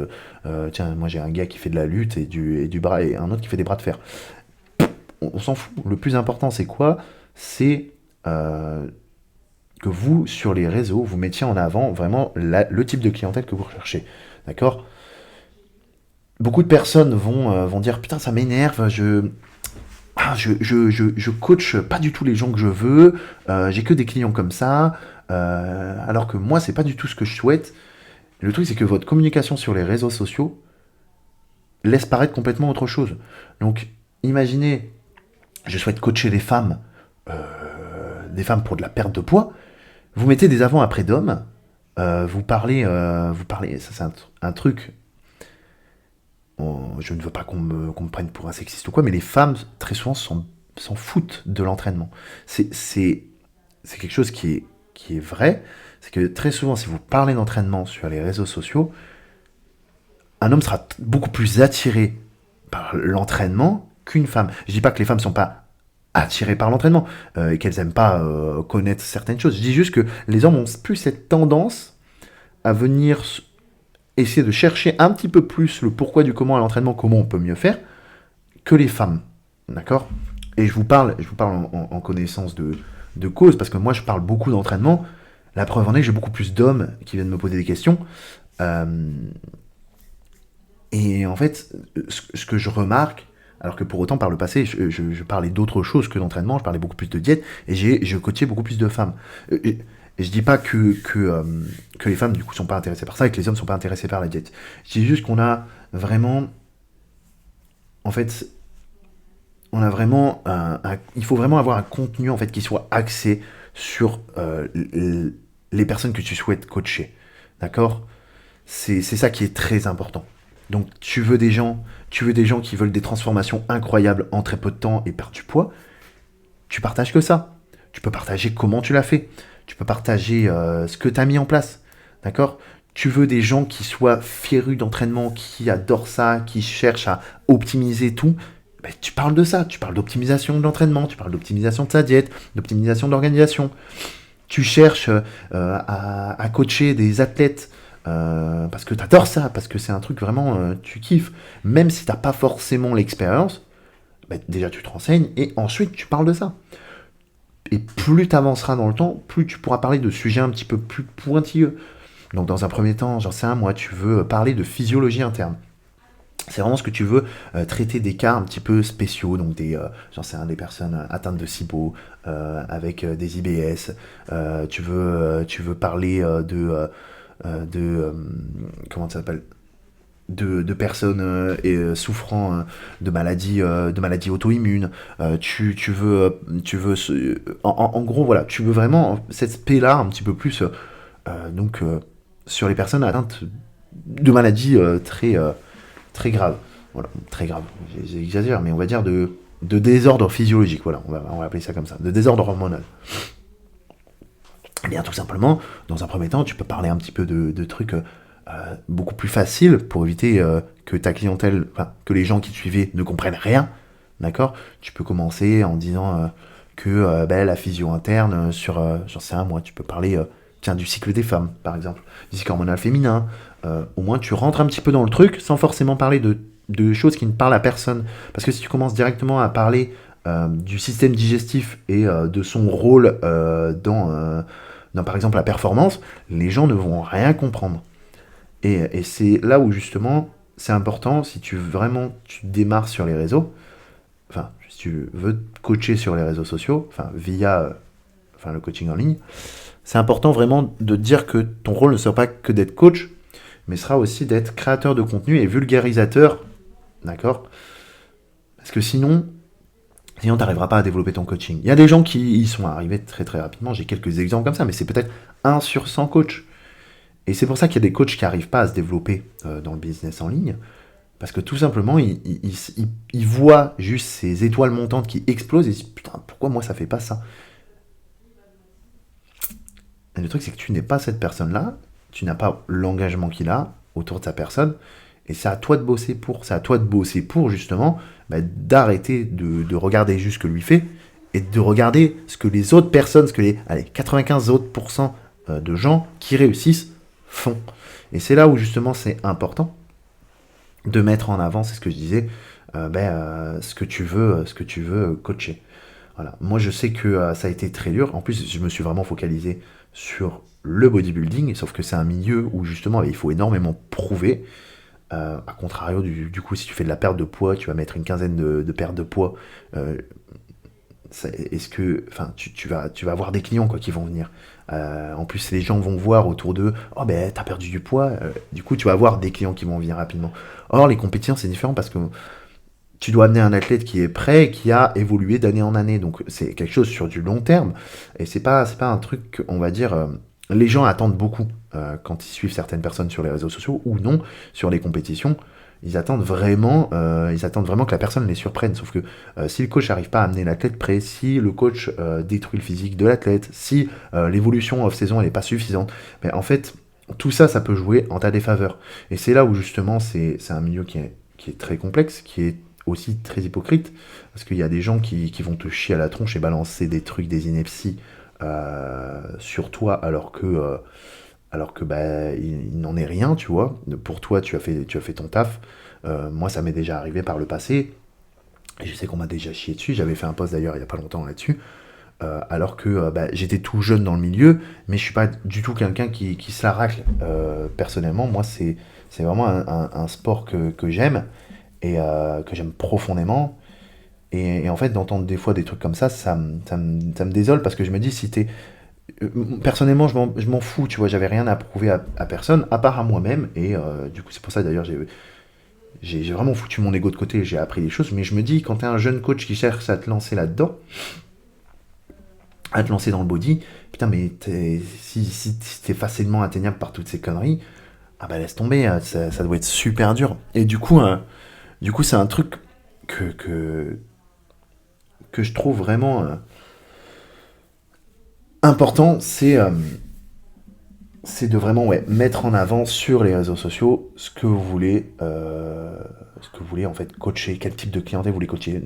tiens, moi j'ai un gars qui fait de la lutte et du bras, et un autre qui fait des bras de fer. On s'en fout. Le plus important, c'est quoi? C'est que vous, sur les réseaux, vous mettiez en avant vraiment le type de clientèle que vous recherchez. D'accord. Beaucoup de personnes vont dire putain, ça m'énerve, je coach pas du tout les gens que je veux, j'ai que des clients comme ça, alors que moi, c'est pas du tout ce que je souhaite. Le truc, c'est que votre communication sur les réseaux sociaux laisse paraître complètement autre chose. Donc, imaginez, je souhaite coacher des femmes pour de la perte de poids. Vous mettez des avant-après d'hommes, vous parlez, ça c'est un truc, je ne veux pas qu'on me prenne pour un sexiste ou quoi, mais les femmes, très souvent, s'en foutent de l'entraînement. C'est quelque chose qui est vrai, c'est que très souvent, si vous parlez d'entraînement sur les réseaux sociaux, un homme sera beaucoup plus attiré par l'entraînement qu'une femme. Je dis pas que les femmes sont pas attirées par l'entraînement, et qu'elles aiment pas connaître certaines choses. Je dis juste que les hommes ont plus cette tendance à venir essayer de chercher un petit peu plus le pourquoi du comment à l'entraînement, comment on peut mieux faire, que les femmes. D'accord. Et je vous parle en connaissance de cause, parce que moi je parle beaucoup d'entraînement. La preuve en est que j'ai beaucoup plus d'hommes qui viennent me poser des questions. Euh, et en fait, ce que je remarque, alors que pour autant, par le passé, je parlais d'autre chose que d'entraînement, je parlais beaucoup plus de diète, et je coachais beaucoup plus de femmes. Et je dis pas que les femmes, du coup, sont pas intéressées par ça, et que les hommes sont pas intéressés par la diète. Je dis juste qu'on a vraiment... En fait, on a vraiment... il faut vraiment avoir un contenu, en fait, qui soit axé sur les personnes que tu souhaites coacher. D'accord. C'est ça qui est très important. Donc tu veux des gens qui veulent des transformations incroyables en très peu de temps et perdre du poids, tu partages que ça. Tu peux partager comment tu l'as fait. Tu peux partager ce que tu as mis en place. D'accord. Tu veux des gens qui soient férus d'entraînement, qui adorent ça, qui cherchent à optimiser tout. Tu parles de ça. Tu parles d'optimisation de l'entraînement, tu parles d'optimisation de sa diète, d'optimisation de l'organisation. Tu cherches à coacher des athlètes parce que tu adores ça, parce que c'est un truc vraiment, tu kiffes. Même si tu n'as pas forcément l'expérience, déjà tu te renseignes et ensuite tu parles de ça. Et plus tu avanceras dans le temps, plus tu pourras parler de sujets un petit peu plus pointilleux. Donc dans un premier temps, j'en sais un, moi, tu veux parler de physiologie interne. C'est vraiment ce que tu veux, traiter des cas un petit peu spéciaux, donc j'en sais rien, des personnes atteintes de SIBO, avec des IBS. Tu veux parler comment ça s'appelle, de personnes souffrant de maladies auto-immunes. En gros, voilà, tu veux vraiment cet aspect-là un petit peu plus, sur les personnes atteintes de maladies très graves. Voilà, très graves, j'exagère, mais on va dire de désordre physiologique, voilà, on va appeler ça comme ça, de désordre hormonal. Eh bien, tout simplement, dans un premier temps, tu peux parler un petit peu de trucs beaucoup plus faciles pour éviter que ta clientèle, enfin, que les gens qui te suivaient ne comprennent rien, d'accord? Tu peux commencer en disant que la physio interne, j'en sais rien moi, tu peux parler tiens, du cycle des femmes, par exemple, du cycle hormonal féminin. Au moins, tu rentres un petit peu dans le truc sans forcément parler de choses qui ne parlent à personne. Parce que si tu commences directement à parler du système digestif et de son rôle dans, par exemple, la performance, les gens ne vont rien comprendre. Et c'est là où, justement, c'est important, si tu démarres sur les réseaux, enfin, si tu veux te coacher sur les réseaux sociaux, enfin, via le coaching en ligne, c'est important vraiment de dire que ton rôle ne sera pas que d'être coach, mais sera aussi d'être créateur de contenu et vulgarisateur, d'accord? Parce que sinon tu n'arriveras pas à développer ton coaching. Il y a des gens qui y sont arrivés très très rapidement, j'ai quelques exemples comme ça, mais c'est peut-être 1 sur 100 coachs. Et c'est pour ça qu'il y a des coachs qui n'arrivent pas à se développer dans le business en ligne, parce que tout simplement, ils voient juste ces étoiles montantes qui explosent et ils se disent putain, pourquoi moi ça fait pas ça? Et le truc, c'est que tu n'es pas cette personne-là, tu n'as pas l'engagement qu'il a autour de sa personne, et c'est à toi de bosser pour. C'est à toi de bosser pour, justement, d'arrêter de regarder juste ce que lui fait, et de regarder ce que les autres personnes, ce que les 95 autres pourcents de gens qui réussissent font. Et c'est là où, justement, c'est important de mettre en avant, c'est ce que je disais, ce que tu veux coacher. Voilà. Moi, je sais que ça a été très dur. En plus, je me suis vraiment focalisé sur le bodybuilding, sauf que c'est un milieu où, justement, il faut énormément prouver. A contrario, du coup, si tu fais de la perte de poids, tu vas mettre une quinzaine de pertes de poids. Est-ce que, enfin, tu vas avoir des clients quoi qui vont venir. En plus, les gens vont voir autour d'eux, oh t'as perdu du poids. Du coup, tu vas avoir des clients qui vont venir rapidement. Or, les compétitions, c'est différent parce que tu dois amener un athlète qui est prêt et qui a évolué d'année en année. Donc, c'est quelque chose sur du long terme. Et c'est pas un truc, on va dire, les gens attendent beaucoup quand ils suivent certaines personnes sur les réseaux sociaux ou non sur les compétitions. Ils attendent vraiment que la personne les surprenne. Sauf que si le coach n'arrive pas à amener l'athlète prêt, si le coach détruit le physique de l'athlète, si l'évolution off-saison n'est pas suffisante, en fait, tout ça, ça peut jouer en ta défaveur. Et c'est là où justement, c'est un milieu qui est très complexe, qui est aussi très hypocrite, parce qu'il y a des gens qui vont te chier à la tronche et balancer des trucs, des inepties sur toi, alors que il n'en est rien, tu vois. Pour toi, tu as fait ton taf. Moi, ça m'est déjà arrivé par le passé. Et je sais qu'on m'a déjà chié dessus. J'avais fait un post d'ailleurs il n'y a pas longtemps là-dessus. Alors que j'étais tout jeune dans le milieu, mais je suis pas du tout quelqu'un qui se la racle. Personnellement, moi, c'est vraiment un sport que j'aime et que j'aime profondément. Et en fait, d'entendre des fois des trucs comme ça me désole parce que je me dis, si t'es. Personnellement, je m'en fous, tu vois, j'avais rien à prouver à personne, à part à moi-même, et du coup, c'est pour ça d'ailleurs, j'ai vraiment foutu mon ego de côté, j'ai appris des choses, mais je me dis, quand t'es un jeune coach qui cherche à te lancer là-dedans, à te lancer dans le body, putain, mais si t'es facilement atteignable par toutes ces conneries, laisse tomber, ça doit être super dur. Et du coup, c'est un truc que je trouve vraiment important, c'est de vraiment mettre en avant sur les réseaux sociaux ce que vous voulez en fait coacher, quel type de clientèle vous voulez coacher,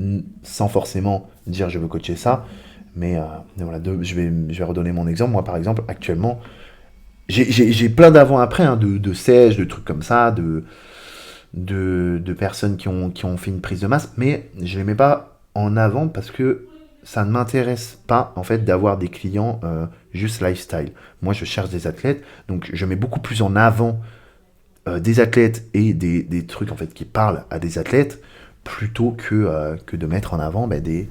sans forcément dire je veux coacher ça, mais voilà, je vais redonner mon exemple. Moi par exemple, actuellement, j'ai plein d'avant-après, hein, de sèches, de trucs comme ça, de personnes qui ont fait une prise de masse, mais je les mets pas en avant parce que ça ne m'intéresse pas en fait d'avoir des clients juste lifestyle. Moi je cherche des athlètes, donc je mets beaucoup plus en avant des athlètes et des trucs en fait qui parlent à des athlètes plutôt que de mettre en avant des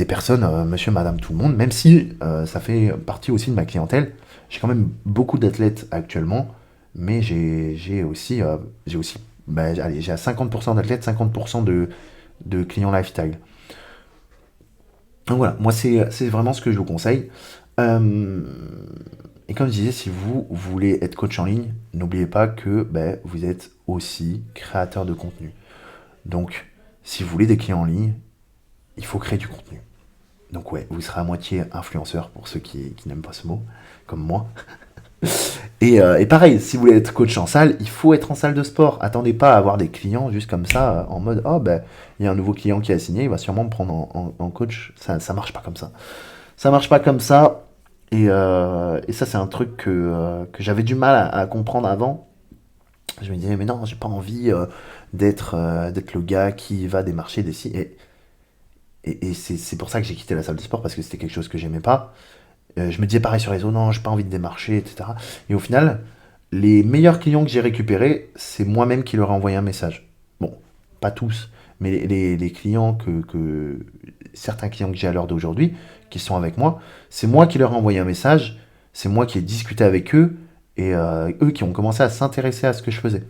personnes, monsieur, madame, tout le monde, même si ça fait partie aussi de ma clientèle. J'ai quand même beaucoup d'athlètes actuellement, mais j'ai aussi, allez, j'ai à 50% d'athlètes, 50% de clients lifestyle. Donc voilà, moi c'est vraiment ce que je vous conseille. Euh, et comme je disais, si vous voulez être coach en ligne, n'oubliez pas que vous êtes aussi créateur de contenu. Donc, si vous voulez des clients en ligne, il faut créer du contenu. Donc ouais, vous serez à moitié influenceur pour ceux qui n'aiment pas ce mot, comme moi. Et pareil, si vous voulez être coach en salle, il faut être en salle de sport. Attendez pas à avoir des clients juste comme ça, en mode oh ben il y a un nouveau client qui a signé, il va sûrement me prendre en coach. Ça marche pas comme ça. Ça marche pas comme ça. Et ça, c'est un truc que j'avais du mal à comprendre avant. Je me disais, mais non, j'ai pas envie d'être le gars qui va démarcher des sites. Et c'est pour ça que j'ai quitté la salle de sport, parce que c'était quelque chose que j'aimais pas. Je me disais pareil sur les réseaux, non, j'ai pas envie de démarcher, etc. Et au final, les meilleurs clients que j'ai récupérés, c'est moi-même qui leur ai envoyé un message. Bon, pas tous, mais les clients certains clients que j'ai à l'heure d'aujourd'hui, qui sont avec moi, c'est moi qui leur ai envoyé un message, c'est moi qui ai discuté avec eux, et eux qui ont commencé à s'intéresser à ce que je faisais.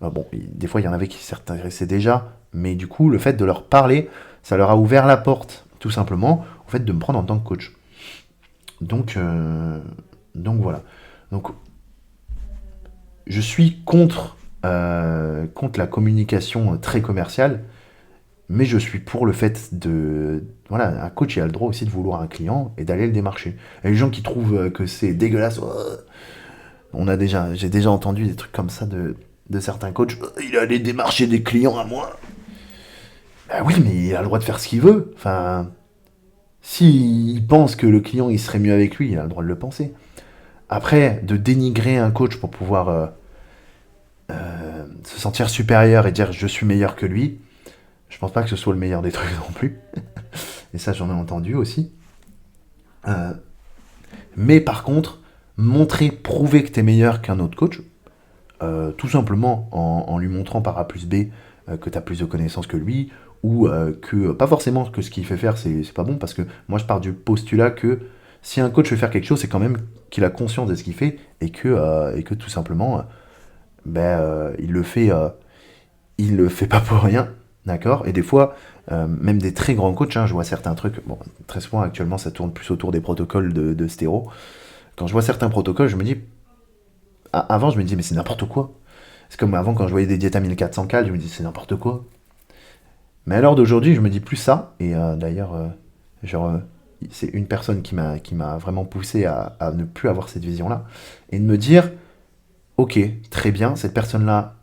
Bon, des fois, il y en avait qui s'intéressaient déjà, mais du coup, le fait de leur parler, ça leur a ouvert la porte, tout simplement, au fait de me prendre en tant que coach. Donc, euh, donc voilà. Donc, je suis contre la communication très commerciale, mais je suis pour le fait de... Voilà, un coach il a le droit aussi de vouloir un client et d'aller le démarcher. Et les gens qui trouvent que c'est dégueulasse, j'ai déjà entendu des trucs comme ça de certains coachs. Il allait démarcher des clients à moi. Bah oui, mais il a le droit de faire ce qu'il veut. Enfin, s'il pense que le client il serait mieux avec lui, il a le droit de le penser. Après, de dénigrer un coach pour pouvoir se sentir supérieur et dire je suis meilleur que lui, je pense pas que ce soit le meilleur des trucs non plus. Et ça, j'en ai entendu aussi. Euh, mais par contre, prouver que tu es meilleur qu'un autre coach, tout simplement en lui montrant par A plus B que tu as plus de connaissances que lui, ou que, pas forcément que ce qu'il fait faire, c'est pas bon, parce que moi je pars du postulat que si un coach veut faire quelque chose, c'est quand même qu'il a conscience de ce qu'il fait, et que tout simplement, il le fait pas pour rien, d'accord. Et des fois, même des très grands coachs, hein, je vois certains trucs, bon, très souvent actuellement ça tourne plus autour des protocoles de stéro. Quand je vois certains protocoles, je me dis, avant je me dis mais c'est n'importe quoi. C'est comme avant quand je voyais des diètes à 1400 cal, je me dis c'est n'importe quoi. Mais à l'heure d'aujourd'hui, je me dis plus ça, et d'ailleurs, genre, c'est une personne qui m'a vraiment poussé à ne plus avoir cette vision-là, et de me dire, ok, très bien, cette personne-là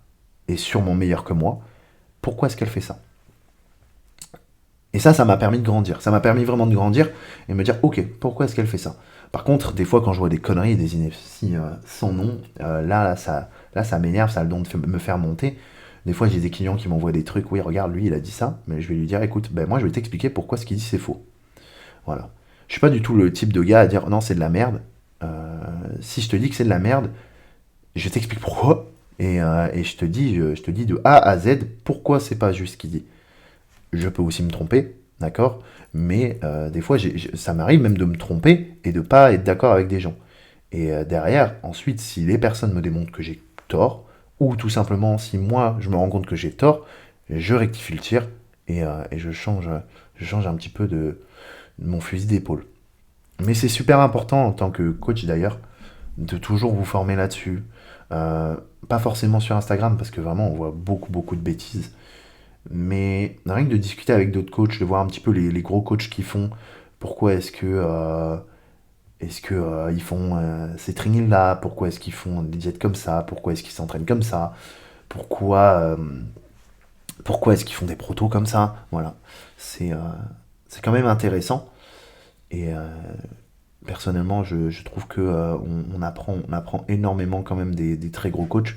est sûrement meilleure que moi, pourquoi est-ce qu'elle fait ça? Et ça m'a permis de grandir. Ça m'a permis vraiment de grandir et de me dire, ok, pourquoi est-ce qu'elle fait ça? Par contre, des fois, quand je vois des conneries, des inepties sans nom, là, ça m'énerve, ça a le don de me faire monter. Des fois, j'ai des clients qui m'envoient des trucs, oui, regarde, lui, il a dit ça, mais je vais lui dire, écoute, ben moi, je vais t'expliquer pourquoi ce qu'il dit, c'est faux. Voilà. Je suis pas du tout le type de gars à dire, non, c'est de la merde. Si je te dis que c'est de la merde, je t'explique pourquoi, et je te dis de A à Z pourquoi c'est pas juste ce qu'il dit. Je peux aussi me tromper, d'accord. Mais des fois, ça m'arrive même de me tromper et de pas être d'accord avec des gens. Et derrière, ensuite, si les personnes me démontrent que j'ai tort, ou tout simplement si moi je me rends compte que j'ai tort, je rectifie le tir, et je change un petit peu de mon fusil d'épaule. Mais c'est super important en tant que coach d'ailleurs, de toujours vous former là-dessus. Euh, Pas forcément sur Instagram, parce que vraiment on voit beaucoup beaucoup de bêtises. Mais rien que de discuter avec d'autres coachs, de voir un petit peu les gros coachs qui font, pourquoi est-ce que ils font ces trainings là, pourquoi est-ce qu'ils font des diètes comme ça, pourquoi est-ce qu'ils s'entraînent comme ça, pourquoi, euh, pourquoi est-ce qu'ils font des protos comme ça, voilà. C'est quand même intéressant, et personnellement je trouve que on apprend énormément quand même des très gros coachs,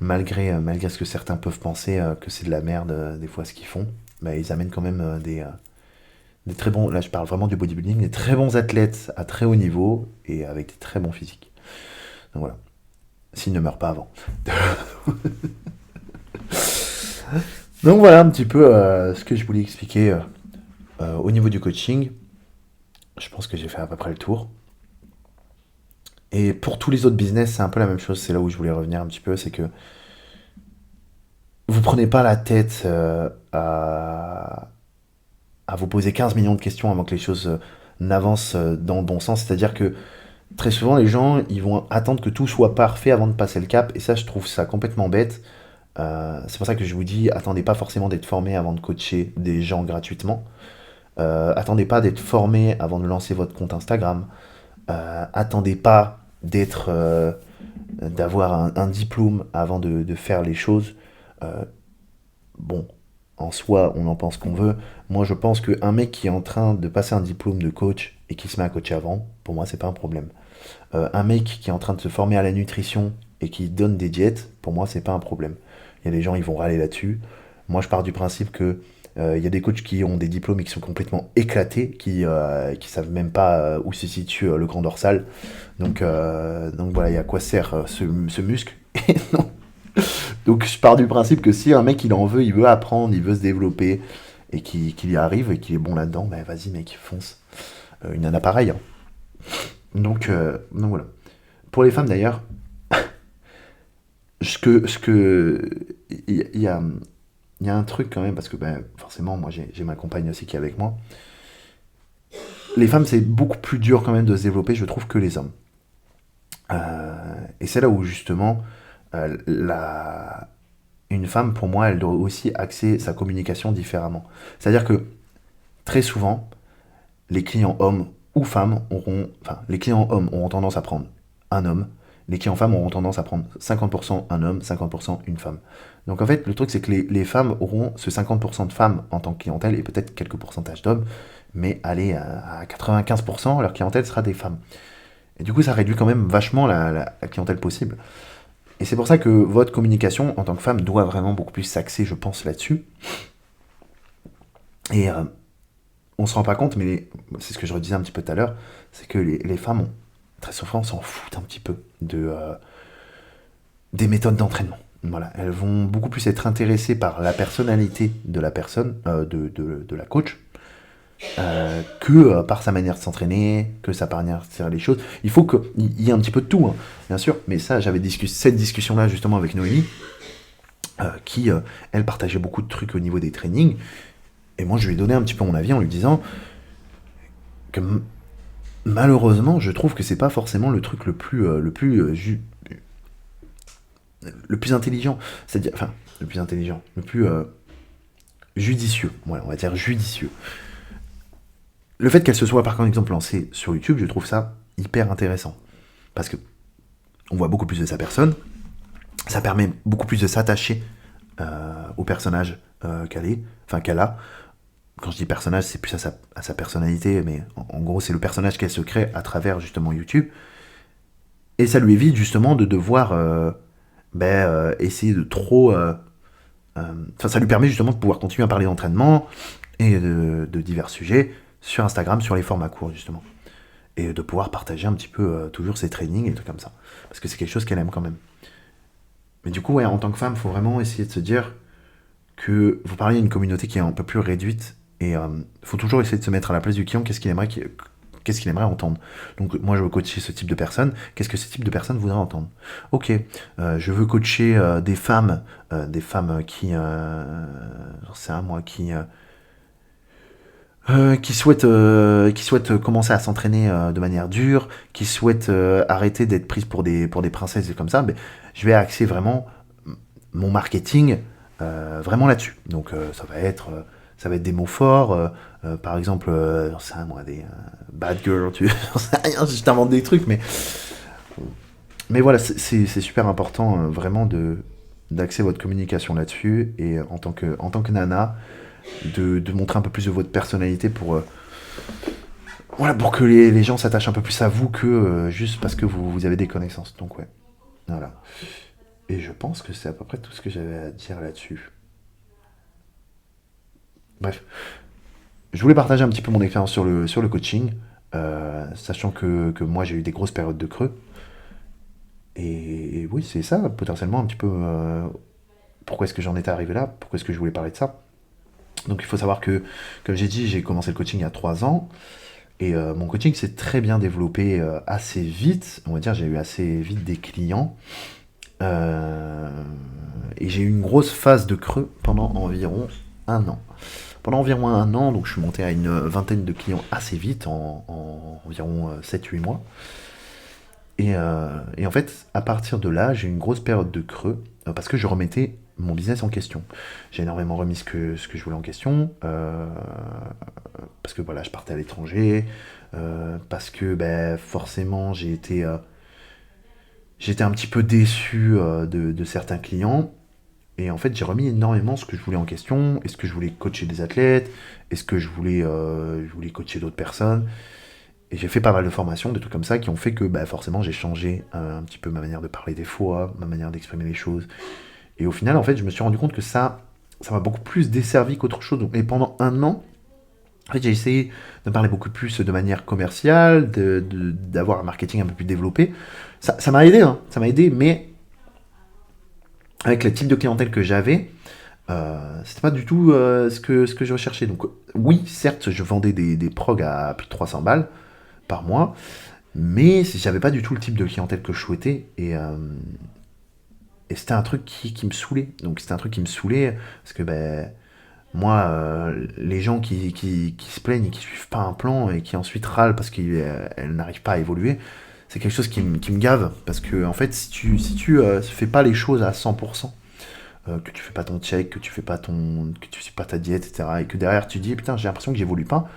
malgré ce que certains peuvent penser que c'est de la merde des fois ce qu'ils font. Bah, ils amènent quand même des très bons, là je parle vraiment du bodybuilding, des très bons athlètes à très haut niveau et avec des très bons physiques. Donc voilà, s'ils ne meurent pas avant. Donc voilà un petit peu ce que je voulais expliquer au niveau du coaching. Je pense que j'ai fait à peu près le tour. Et pour tous les autres business, c'est un peu la même chose. C'est là où je voulais revenir un petit peu, c'est que vous prenez pas la tête à vous poser 15 millions de questions avant que les choses n'avancent dans le bon sens. C'est-à-dire que très souvent, les gens, ils vont attendre que tout soit parfait avant de passer le cap. Et ça, je trouve ça complètement bête. C'est pour ça que je vous dis, attendez pas forcément d'être formé avant de coacher des gens gratuitement. Attendez pas d'être formé avant de lancer votre compte Instagram. Attendez pas. d'être, d'avoir un diplôme avant de faire les choses, euh, bon, en soi, on en pense qu'on veut. Moi, je pense qu'un mec qui est en train de passer un diplôme de coach et qui se met à coacher avant, pour moi, c'est pas un problème. Un mec qui est en train de se former à la nutrition et qui donne des diètes, pour moi, c'est pas un problème. Il y a des gens, ils vont râler là-dessus. Moi, je pars du principe que il y a des coachs qui ont des diplômes et qui sont complètement éclatés, qui savent même pas où se situe le grand dorsal. Donc voilà, il y a à quoi sert ce muscle. Et non. Donc je pars du principe que si un mec il en veut, il veut apprendre, il veut se développer et qu'il y arrive et qu'il est bon là-dedans, ben vas-y mec, fonce. Une nana pareille. Hein. Donc voilà. Pour les femmes d'ailleurs, il y a, il y a un truc quand même parce que ben forcément moi j'ai ma compagne aussi qui est avec moi. Les femmes c'est beaucoup plus dur quand même de se développer, je trouve, que les hommes. Et c'est là où justement une femme pour moi elle doit aussi axer sa communication différemment. C'est-à-dire que très souvent les clients hommes ou femmes les clients hommes auront tendance à prendre un homme, les clients femmes auront tendance à prendre 50% un homme, 50% une femme. Donc en fait, le truc c'est que les femmes auront ce 50% de femmes en tant que clientèle et peut-être quelques pourcentages d'hommes, mais allez, à 95%, leur clientèle sera des femmes. Et du coup, ça réduit quand même vachement la clientèle possible. Et c'est pour ça que votre communication en tant que femme doit vraiment beaucoup plus s'axer, je pense, là-dessus. Et on se rend pas compte, mais c'est ce que je redisais un petit peu tout à l'heure, c'est que les femmes, très souvent, s'en foutent un petit peu des méthodes d'entraînement. Voilà, elles vont beaucoup plus être intéressées par la personnalité de la personne, de la coach, que par sa manière de s'entraîner, que sa manière de faire les choses. Il faut qu'il y ait un petit peu de tout, hein, bien sûr, mais ça, j'avais cette discussion-là justement avec Noémie, qui, elle, partageait beaucoup de trucs au niveau des trainings, et moi, je lui ai donné un petit peu mon avis en lui disant que malheureusement, je trouve que c'est pas forcément le truc le plus intelligent, c'est-à-dire, enfin, le plus intelligent, le plus judicieux, voilà, on va dire judicieux. Le fait qu'elle se soit par exemple lancée sur YouTube, je trouve ça hyper intéressant. Parce que on voit beaucoup plus de sa personne, ça permet beaucoup plus de s'attacher au personnage qu'elle a. Quand je dis personnage, c'est plus à sa personnalité, mais en gros, c'est le personnage qu'elle se crée à travers justement YouTube. Et ça lui évite justement de devoir essayer de trop. Ça lui permet justement de pouvoir continuer à parler d'entraînement et de divers sujets sur Instagram, sur les formats courts justement. Et de pouvoir partager un petit peu toujours ses trainings et tout comme ça. Parce que c'est quelque chose qu'elle aime quand même. Mais du coup, ouais, en tant que femme, il faut vraiment essayer de se dire que vous parlez à une communauté qui est un peu plus réduite et faut toujours essayer de se mettre à la place du client, qu'est-ce qu'il aimerait entendre. Donc moi je veux coacher ce type de personne, qu'est-ce que ce type de personne voudrait entendre. Ok, je veux coacher des femmes qui, j'en sais un moi, qui souhaitent commencer à s'entraîner de manière dure, qui souhaitent arrêter d'être prises pour des princesses et comme ça, mais je vais axer vraiment mon marketing vraiment là-dessus. Donc ça va être des mots forts, par exemple, j'en sais rien, moi, des bad girl, j'en sais rien, je t'invente des trucs, mais voilà, c'est super important vraiment d'axer votre communication là-dessus et en tant que nana, de montrer un peu plus de votre personnalité voilà, pour que les gens s'attachent un peu plus à vous que juste parce que vous avez des connaissances. Donc ouais, voilà. Et je pense que c'est à peu près tout ce que j'avais à dire là-dessus. Bref, je voulais partager un petit peu mon expérience sur le coaching, sachant que moi j'ai eu des grosses périodes de creux. Et oui, c'est ça, potentiellement un petit peu pourquoi est-ce que j'en étais arrivé là, pourquoi est-ce que je voulais parler de ça. Donc il faut savoir que, comme j'ai dit, j'ai commencé le coaching il y a 3 ans. Et mon coaching s'est très bien développé assez vite. On va dire, j'ai eu assez vite des clients. Euh, et j'ai eu une grosse phase de creux pendant environ un an. Pendant environ un an, donc je suis monté à une vingtaine de clients assez vite, en environ 7-8 mois. Et en fait, à partir de là, j'ai eu une grosse période de creux parce que je remettais mon business en question. J'ai énormément remis ce que je voulais en question parce que voilà, je partais à l'étranger, parce que ben, forcément J'étais un petit peu déçu de certains clients. Et en fait, j'ai remis énormément ce que je voulais en question. Est-ce que je voulais coacher des athlètes? Est-ce que je voulais coacher d'autres personnes? Et j'ai fait pas mal de formations, des trucs comme ça, qui ont fait que bah, forcément j'ai changé un petit peu ma manière de parler des fois, ma manière d'exprimer les choses. Et au final, en fait, je me suis rendu compte que ça m'a beaucoup plus desservi qu'autre chose. Et pendant un an, en fait, j'ai essayé de parler beaucoup plus de manière commerciale, d'avoir un marketing un peu plus développé. Ça m'a aidé, hein, ça m'a aidé, mais avec le type de clientèle que j'avais, c'était pas du tout ce que je recherchais. Donc oui, certes, je vendais des progs à plus de 300 balles par mois, mais j'avais pas du tout le type de clientèle que je souhaitais. Et c'était un truc qui me saoulait. Donc c'était un truc qui me saoulait, parce que ben, moi, les gens qui se plaignent et qui suivent pas un plan et qui ensuite râlent parce qu'elles n'arrivent pas à évoluer, c'est quelque chose qui me gave. Parce que en fait, si tu fais pas les choses à 100%, que tu fais pas ton check, que tu suis pas ta diète, etc. Et que derrière tu dis putain j'ai l'impression que j'évolue pas.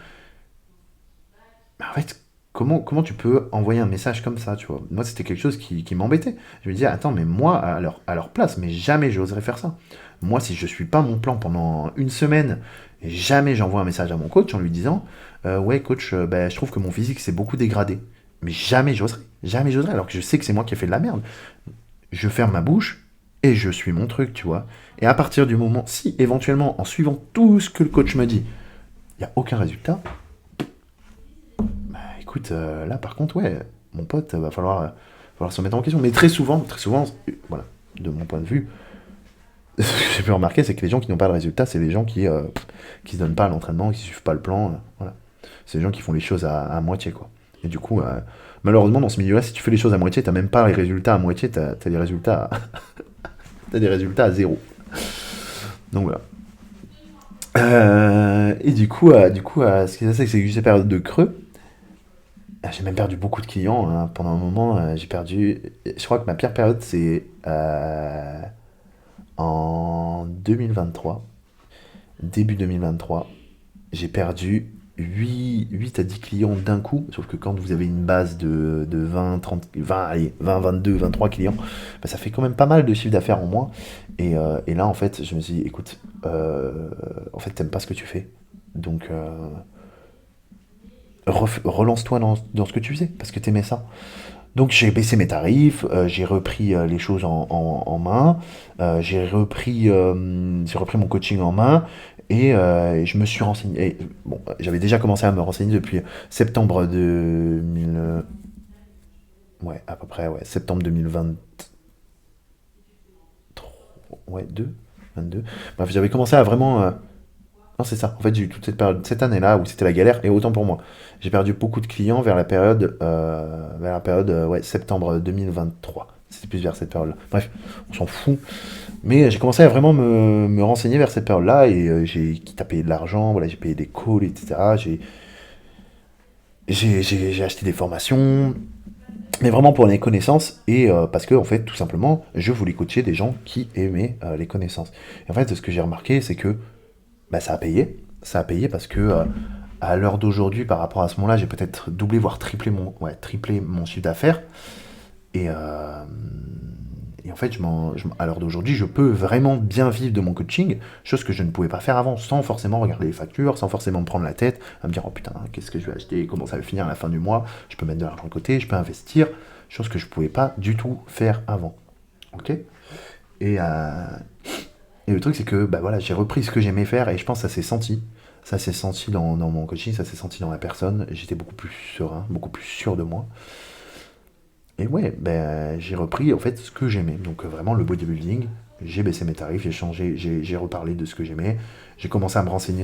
Mais en fait, comment tu peux envoyer un message comme ça, tu vois? Moi c'était quelque chose qui m'embêtait. Je me disais attends mais moi à leur place, mais jamais j'oserais faire ça. Moi si je suis pas mon plan pendant une semaine, et jamais j'envoie un message à mon coach en lui disant ouais coach, ben, je trouve que mon physique s'est beaucoup dégradé. Mais jamais j'oserais, alors que je sais que c'est moi qui ai fait de la merde. Je ferme ma bouche et je suis mon truc, tu vois. Et à partir du moment, si éventuellement, en suivant tout ce que le coach me dit, il n'y a aucun résultat, bah écoute, là par contre, ouais, mon pote, va falloir se mettre en question. Mais très souvent, voilà, de mon point de vue, ce que j'ai pu remarquer, c'est que les gens qui n'ont pas de résultat, c'est les gens qui se donnent pas à l'entraînement, qui suivent pas le plan, voilà. C'est les gens qui font les choses à moitié, quoi. Et du coup, malheureusement, dans ce milieu-là, si tu fais les choses à moitié, t'as même pas les résultats à moitié, t'as des résultats t'as des résultats à zéro. Donc voilà. Et ce qui s'est passé, c'est que j'ai eu cette période de creux. J'ai même perdu beaucoup de clients, hein. Pendant un moment. J'ai perdu. Je crois que ma pire période, c'est en 2023. Début 2023. J'ai perdu 8 à 10 clients d'un coup. Sauf que quand vous avez une base de 20, 30, 20, allez, 20, 22, 23 clients, bah, ça fait quand même pas mal de chiffre d'affaires en moins. Et là, en fait, je me suis dit, écoute, en fait, t'aimes pas ce que tu fais. Donc, relance-toi dans ce que tu faisais, parce que t'aimais ça. Donc, j'ai baissé mes tarifs, j'ai repris les choses en main, j'ai repris mon coaching en main, et je me suis renseigné. Bon, j'avais déjà commencé à me renseigner depuis septembre 2000, ouais, à peu près, ouais, septembre 2023, ouais, 2, 22. Bref, j'avais commencé à vraiment. Non, c'est ça. En fait, j'ai eu toute cette période, cette année-là où c'était la galère, et autant pour moi. J'ai perdu beaucoup de clients vers la période ouais, septembre 2023. C'était plus vers cette période-là. Bref, on s'en fout. Mais j'ai commencé à vraiment me renseigner vers cette période-là, et j'ai quitte à payer de l'argent, voilà, j'ai payé des calls, etc. J'ai acheté des formations, mais vraiment pour les connaissances, et parce que, en fait, tout simplement, je voulais coacher des gens qui aimaient les connaissances. Et en fait, ce que j'ai remarqué, c'est que bah, ça a payé. Ça a payé parce que à l'heure d'aujourd'hui, par rapport à ce moment-là, j'ai peut-être doublé, voire triplé mon chiffre d'affaires. Et, euh, et en fait, à l'heure d'aujourd'hui, je peux vraiment bien vivre de mon coaching, chose que je ne pouvais pas faire avant, sans forcément regarder les factures, sans forcément me prendre la tête, à me dire, oh putain, qu'est-ce que je vais acheter, comment ça va finir à la fin du mois, je peux mettre de l'argent de côté, je peux investir, chose que je ne pouvais pas du tout faire avant. Ok. Et, euh, et le truc, c'est que bah voilà, j'ai repris ce que j'aimais faire, et je pense que ça s'est senti. Ça s'est senti dans mon coaching, ça s'est senti dans la personne. J'étais beaucoup plus serein, beaucoup plus sûr de moi. Et ouais, ben, j'ai repris en fait ce que j'aimais. Donc vraiment le bodybuilding, j'ai baissé mes tarifs, j'ai changé, j'ai reparlé de ce que j'aimais. J'ai commencé à me renseigner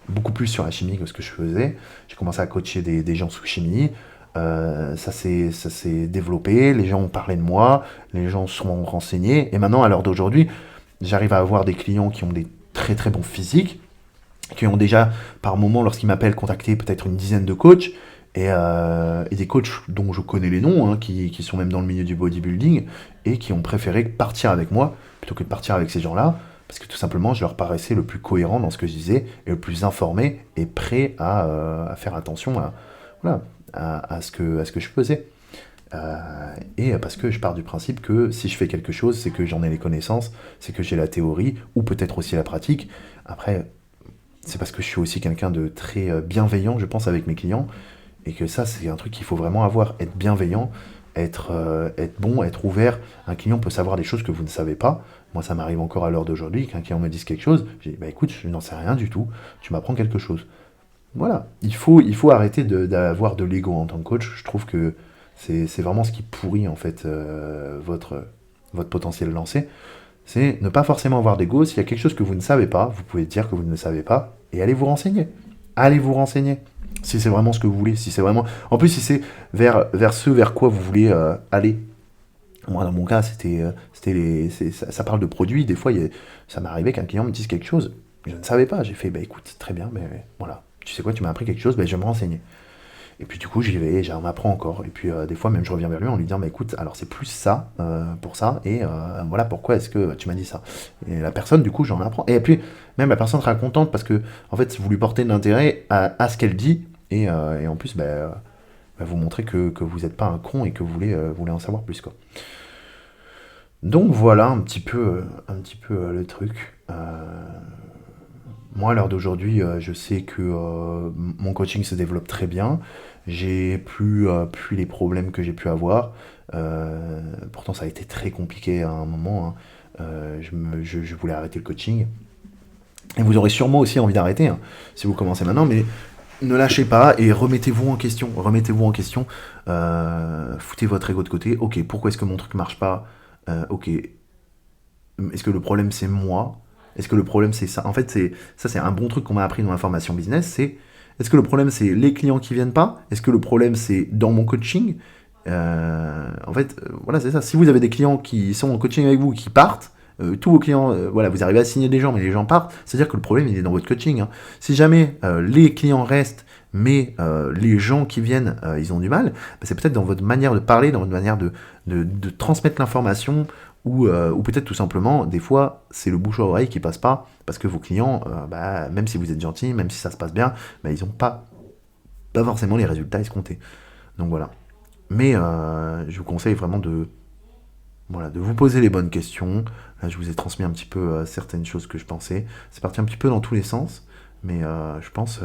beaucoup plus sur la chimie que ce que je faisais. J'ai commencé à coacher des gens sous chimie. Ça s'est développé, les gens ont parlé de moi, les gens se sont renseignés. Et maintenant, à l'heure d'aujourd'hui, j'arrive à avoir des clients qui ont des très très bons physiques, qui ont déjà, par moment, lorsqu'ils m'appellent, contacté peut-être une dizaine de coachs, et des coachs dont je connais les noms, hein, qui sont même dans le milieu du bodybuilding, et qui ont préféré partir avec moi, plutôt que de partir avec ces gens-là, parce que tout simplement, je leur paraissais le plus cohérent dans ce que je disais, et le plus informé, et prêt à faire attention voilà, à ce que je faisais. et parce que je pars du principe que si je fais quelque chose, c'est que j'en ai les connaissances, c'est que j'ai la théorie, ou peut-être aussi la pratique. Après, c'est parce que je suis aussi quelqu'un de très bienveillant, je pense, avec mes clients, et que ça, c'est un truc qu'il faut vraiment avoir, être bienveillant, être bon, être ouvert. Un client peut savoir des choses que vous ne savez pas. Moi, ça m'arrive encore à l'heure d'aujourd'hui, qu'un client me dise quelque chose, je dis, bah écoute, je n'en sais rien du tout, tu m'apprends quelque chose. Voilà, il faut arrêter d'avoir de l'ego en tant que coach. Je trouve que c'est vraiment ce qui pourrit en fait votre potentiel lancé. C'est ne pas forcément avoir d'ego. S'il y a quelque chose que vous ne savez pas, vous pouvez dire que vous ne le savez pas et allez vous renseigner. Allez vous renseigner. Si c'est vraiment ce que vous voulez, si c'est vraiment... En plus, si c'est vers ce vers quoi vous voulez aller. Moi, dans mon cas, ça parle de produits. Des fois, ça m'est arrivé qu'un client me dise quelque chose. Je ne savais pas. J'ai fait, bah écoute, très bien, mais voilà. Tu sais quoi, tu m'as appris quelque chose, bah, je vais me renseigner. Et puis du coup, j'y vais, j'en apprends encore. Et puis des fois, même, je reviens vers lui en lui disant, bah écoute, alors c'est plus ça, pour ça, et voilà pourquoi est-ce que tu m'as dit ça. Et la personne, du coup, j'en apprends. Et puis, même la personne sera contente parce que, en fait, vous lui portez de l'intérêt à ce qu'elle dit, et en plus, vous montrez que vous n'êtes pas un con et que vous voulez en savoir plus, quoi. Donc voilà un petit peu le truc. Moi, à l'heure d'aujourd'hui, je sais que mon coaching se développe très bien. J'ai plus les problèmes que j'ai pu avoir. Pourtant, ça a été très compliqué à un moment, hein. Je voulais arrêter le coaching. Et vous aurez sûrement aussi envie d'arrêter, hein, si vous commencez maintenant, mais ne lâchez pas et remettez-vous en question. Remettez-vous en question. Foutez votre ego de côté. Ok, pourquoi est-ce que mon truc marche pas? Ok, est-ce que le problème c'est moi? Est-ce que le problème c'est ça? En fait, c'est un bon truc qu'on m'a appris dans la formation business, c'est est-ce que le problème c'est les clients qui viennent pas? Est-ce que le problème c'est dans mon coaching? En fait, voilà, c'est ça. Si vous avez des clients qui sont en coaching avec vous, qui partent, tous vos clients, voilà, vous arrivez à signer des gens, mais les gens partent, c'est-à-dire que le problème il est dans votre coaching, hein. Si jamais les clients restent, mais les gens qui viennent, ils ont du mal, c'est peut-être dans votre manière de parler, dans votre manière de transmettre l'information, ou peut-être tout simplement, des fois, c'est le bouche à oreille qui passe pas, parce que vos clients, même si vous êtes gentil, même si ça se passe bien, ils n'ont pas forcément les résultats escomptés. Donc voilà. Mais je vous conseille vraiment de vous poser les bonnes questions. Là, je vous ai transmis un petit peu certaines choses que je pensais. C'est parti un petit peu dans tous les sens, mais je pense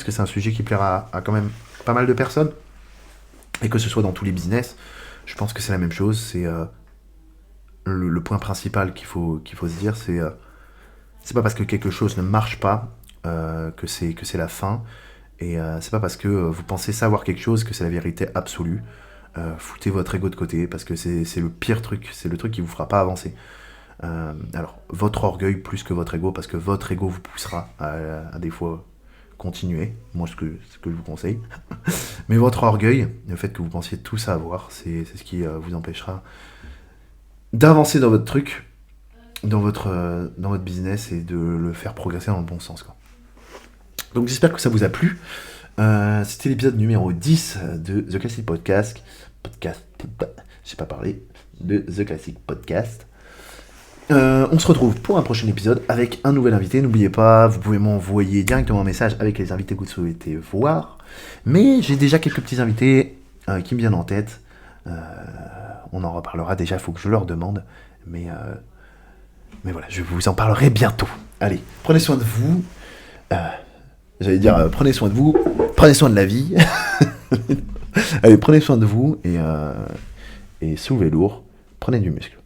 que c'est un sujet qui plaira à quand même pas mal de personnes, et que ce soit dans tous les business, je pense que c'est la même chose. C'est le point principal qu'il faut se dire, c'est pas parce que quelque chose ne marche pas que c'est la fin, et c'est pas parce que vous pensez savoir quelque chose que c'est la vérité absolue. Foutez votre ego de côté, parce que c'est le pire truc, c'est le truc qui vous fera pas avancer. Alors, votre orgueil plus que votre ego, parce que votre ego vous poussera à des fois continuer, moi ce que je vous conseille. Mais votre orgueil, le fait que vous pensiez tout savoir, c'est ce qui vous empêchera d'avancer dans votre truc, dans votre business, et de le faire progresser dans le bon sens, quoi. Donc j'espère que ça vous a plu. C'était l'épisode numéro 10 de The Classic Podcast. J'ai pas parlé de The Classic Podcast. On se retrouve pour un prochain épisode avec un nouvel invité. N'oubliez pas, vous pouvez m'envoyer directement un message avec les invités que vous souhaitez voir. Mais j'ai déjà quelques petits invités qui me viennent en tête. On en reparlera déjà, il faut que je leur demande. Mais voilà, je vous en parlerai bientôt. Allez, prenez soin de vous. J'allais dire, prenez soin de vous, prenez soin de la vie. Allez, prenez soin de vous et soulevez lourd, prenez du muscle.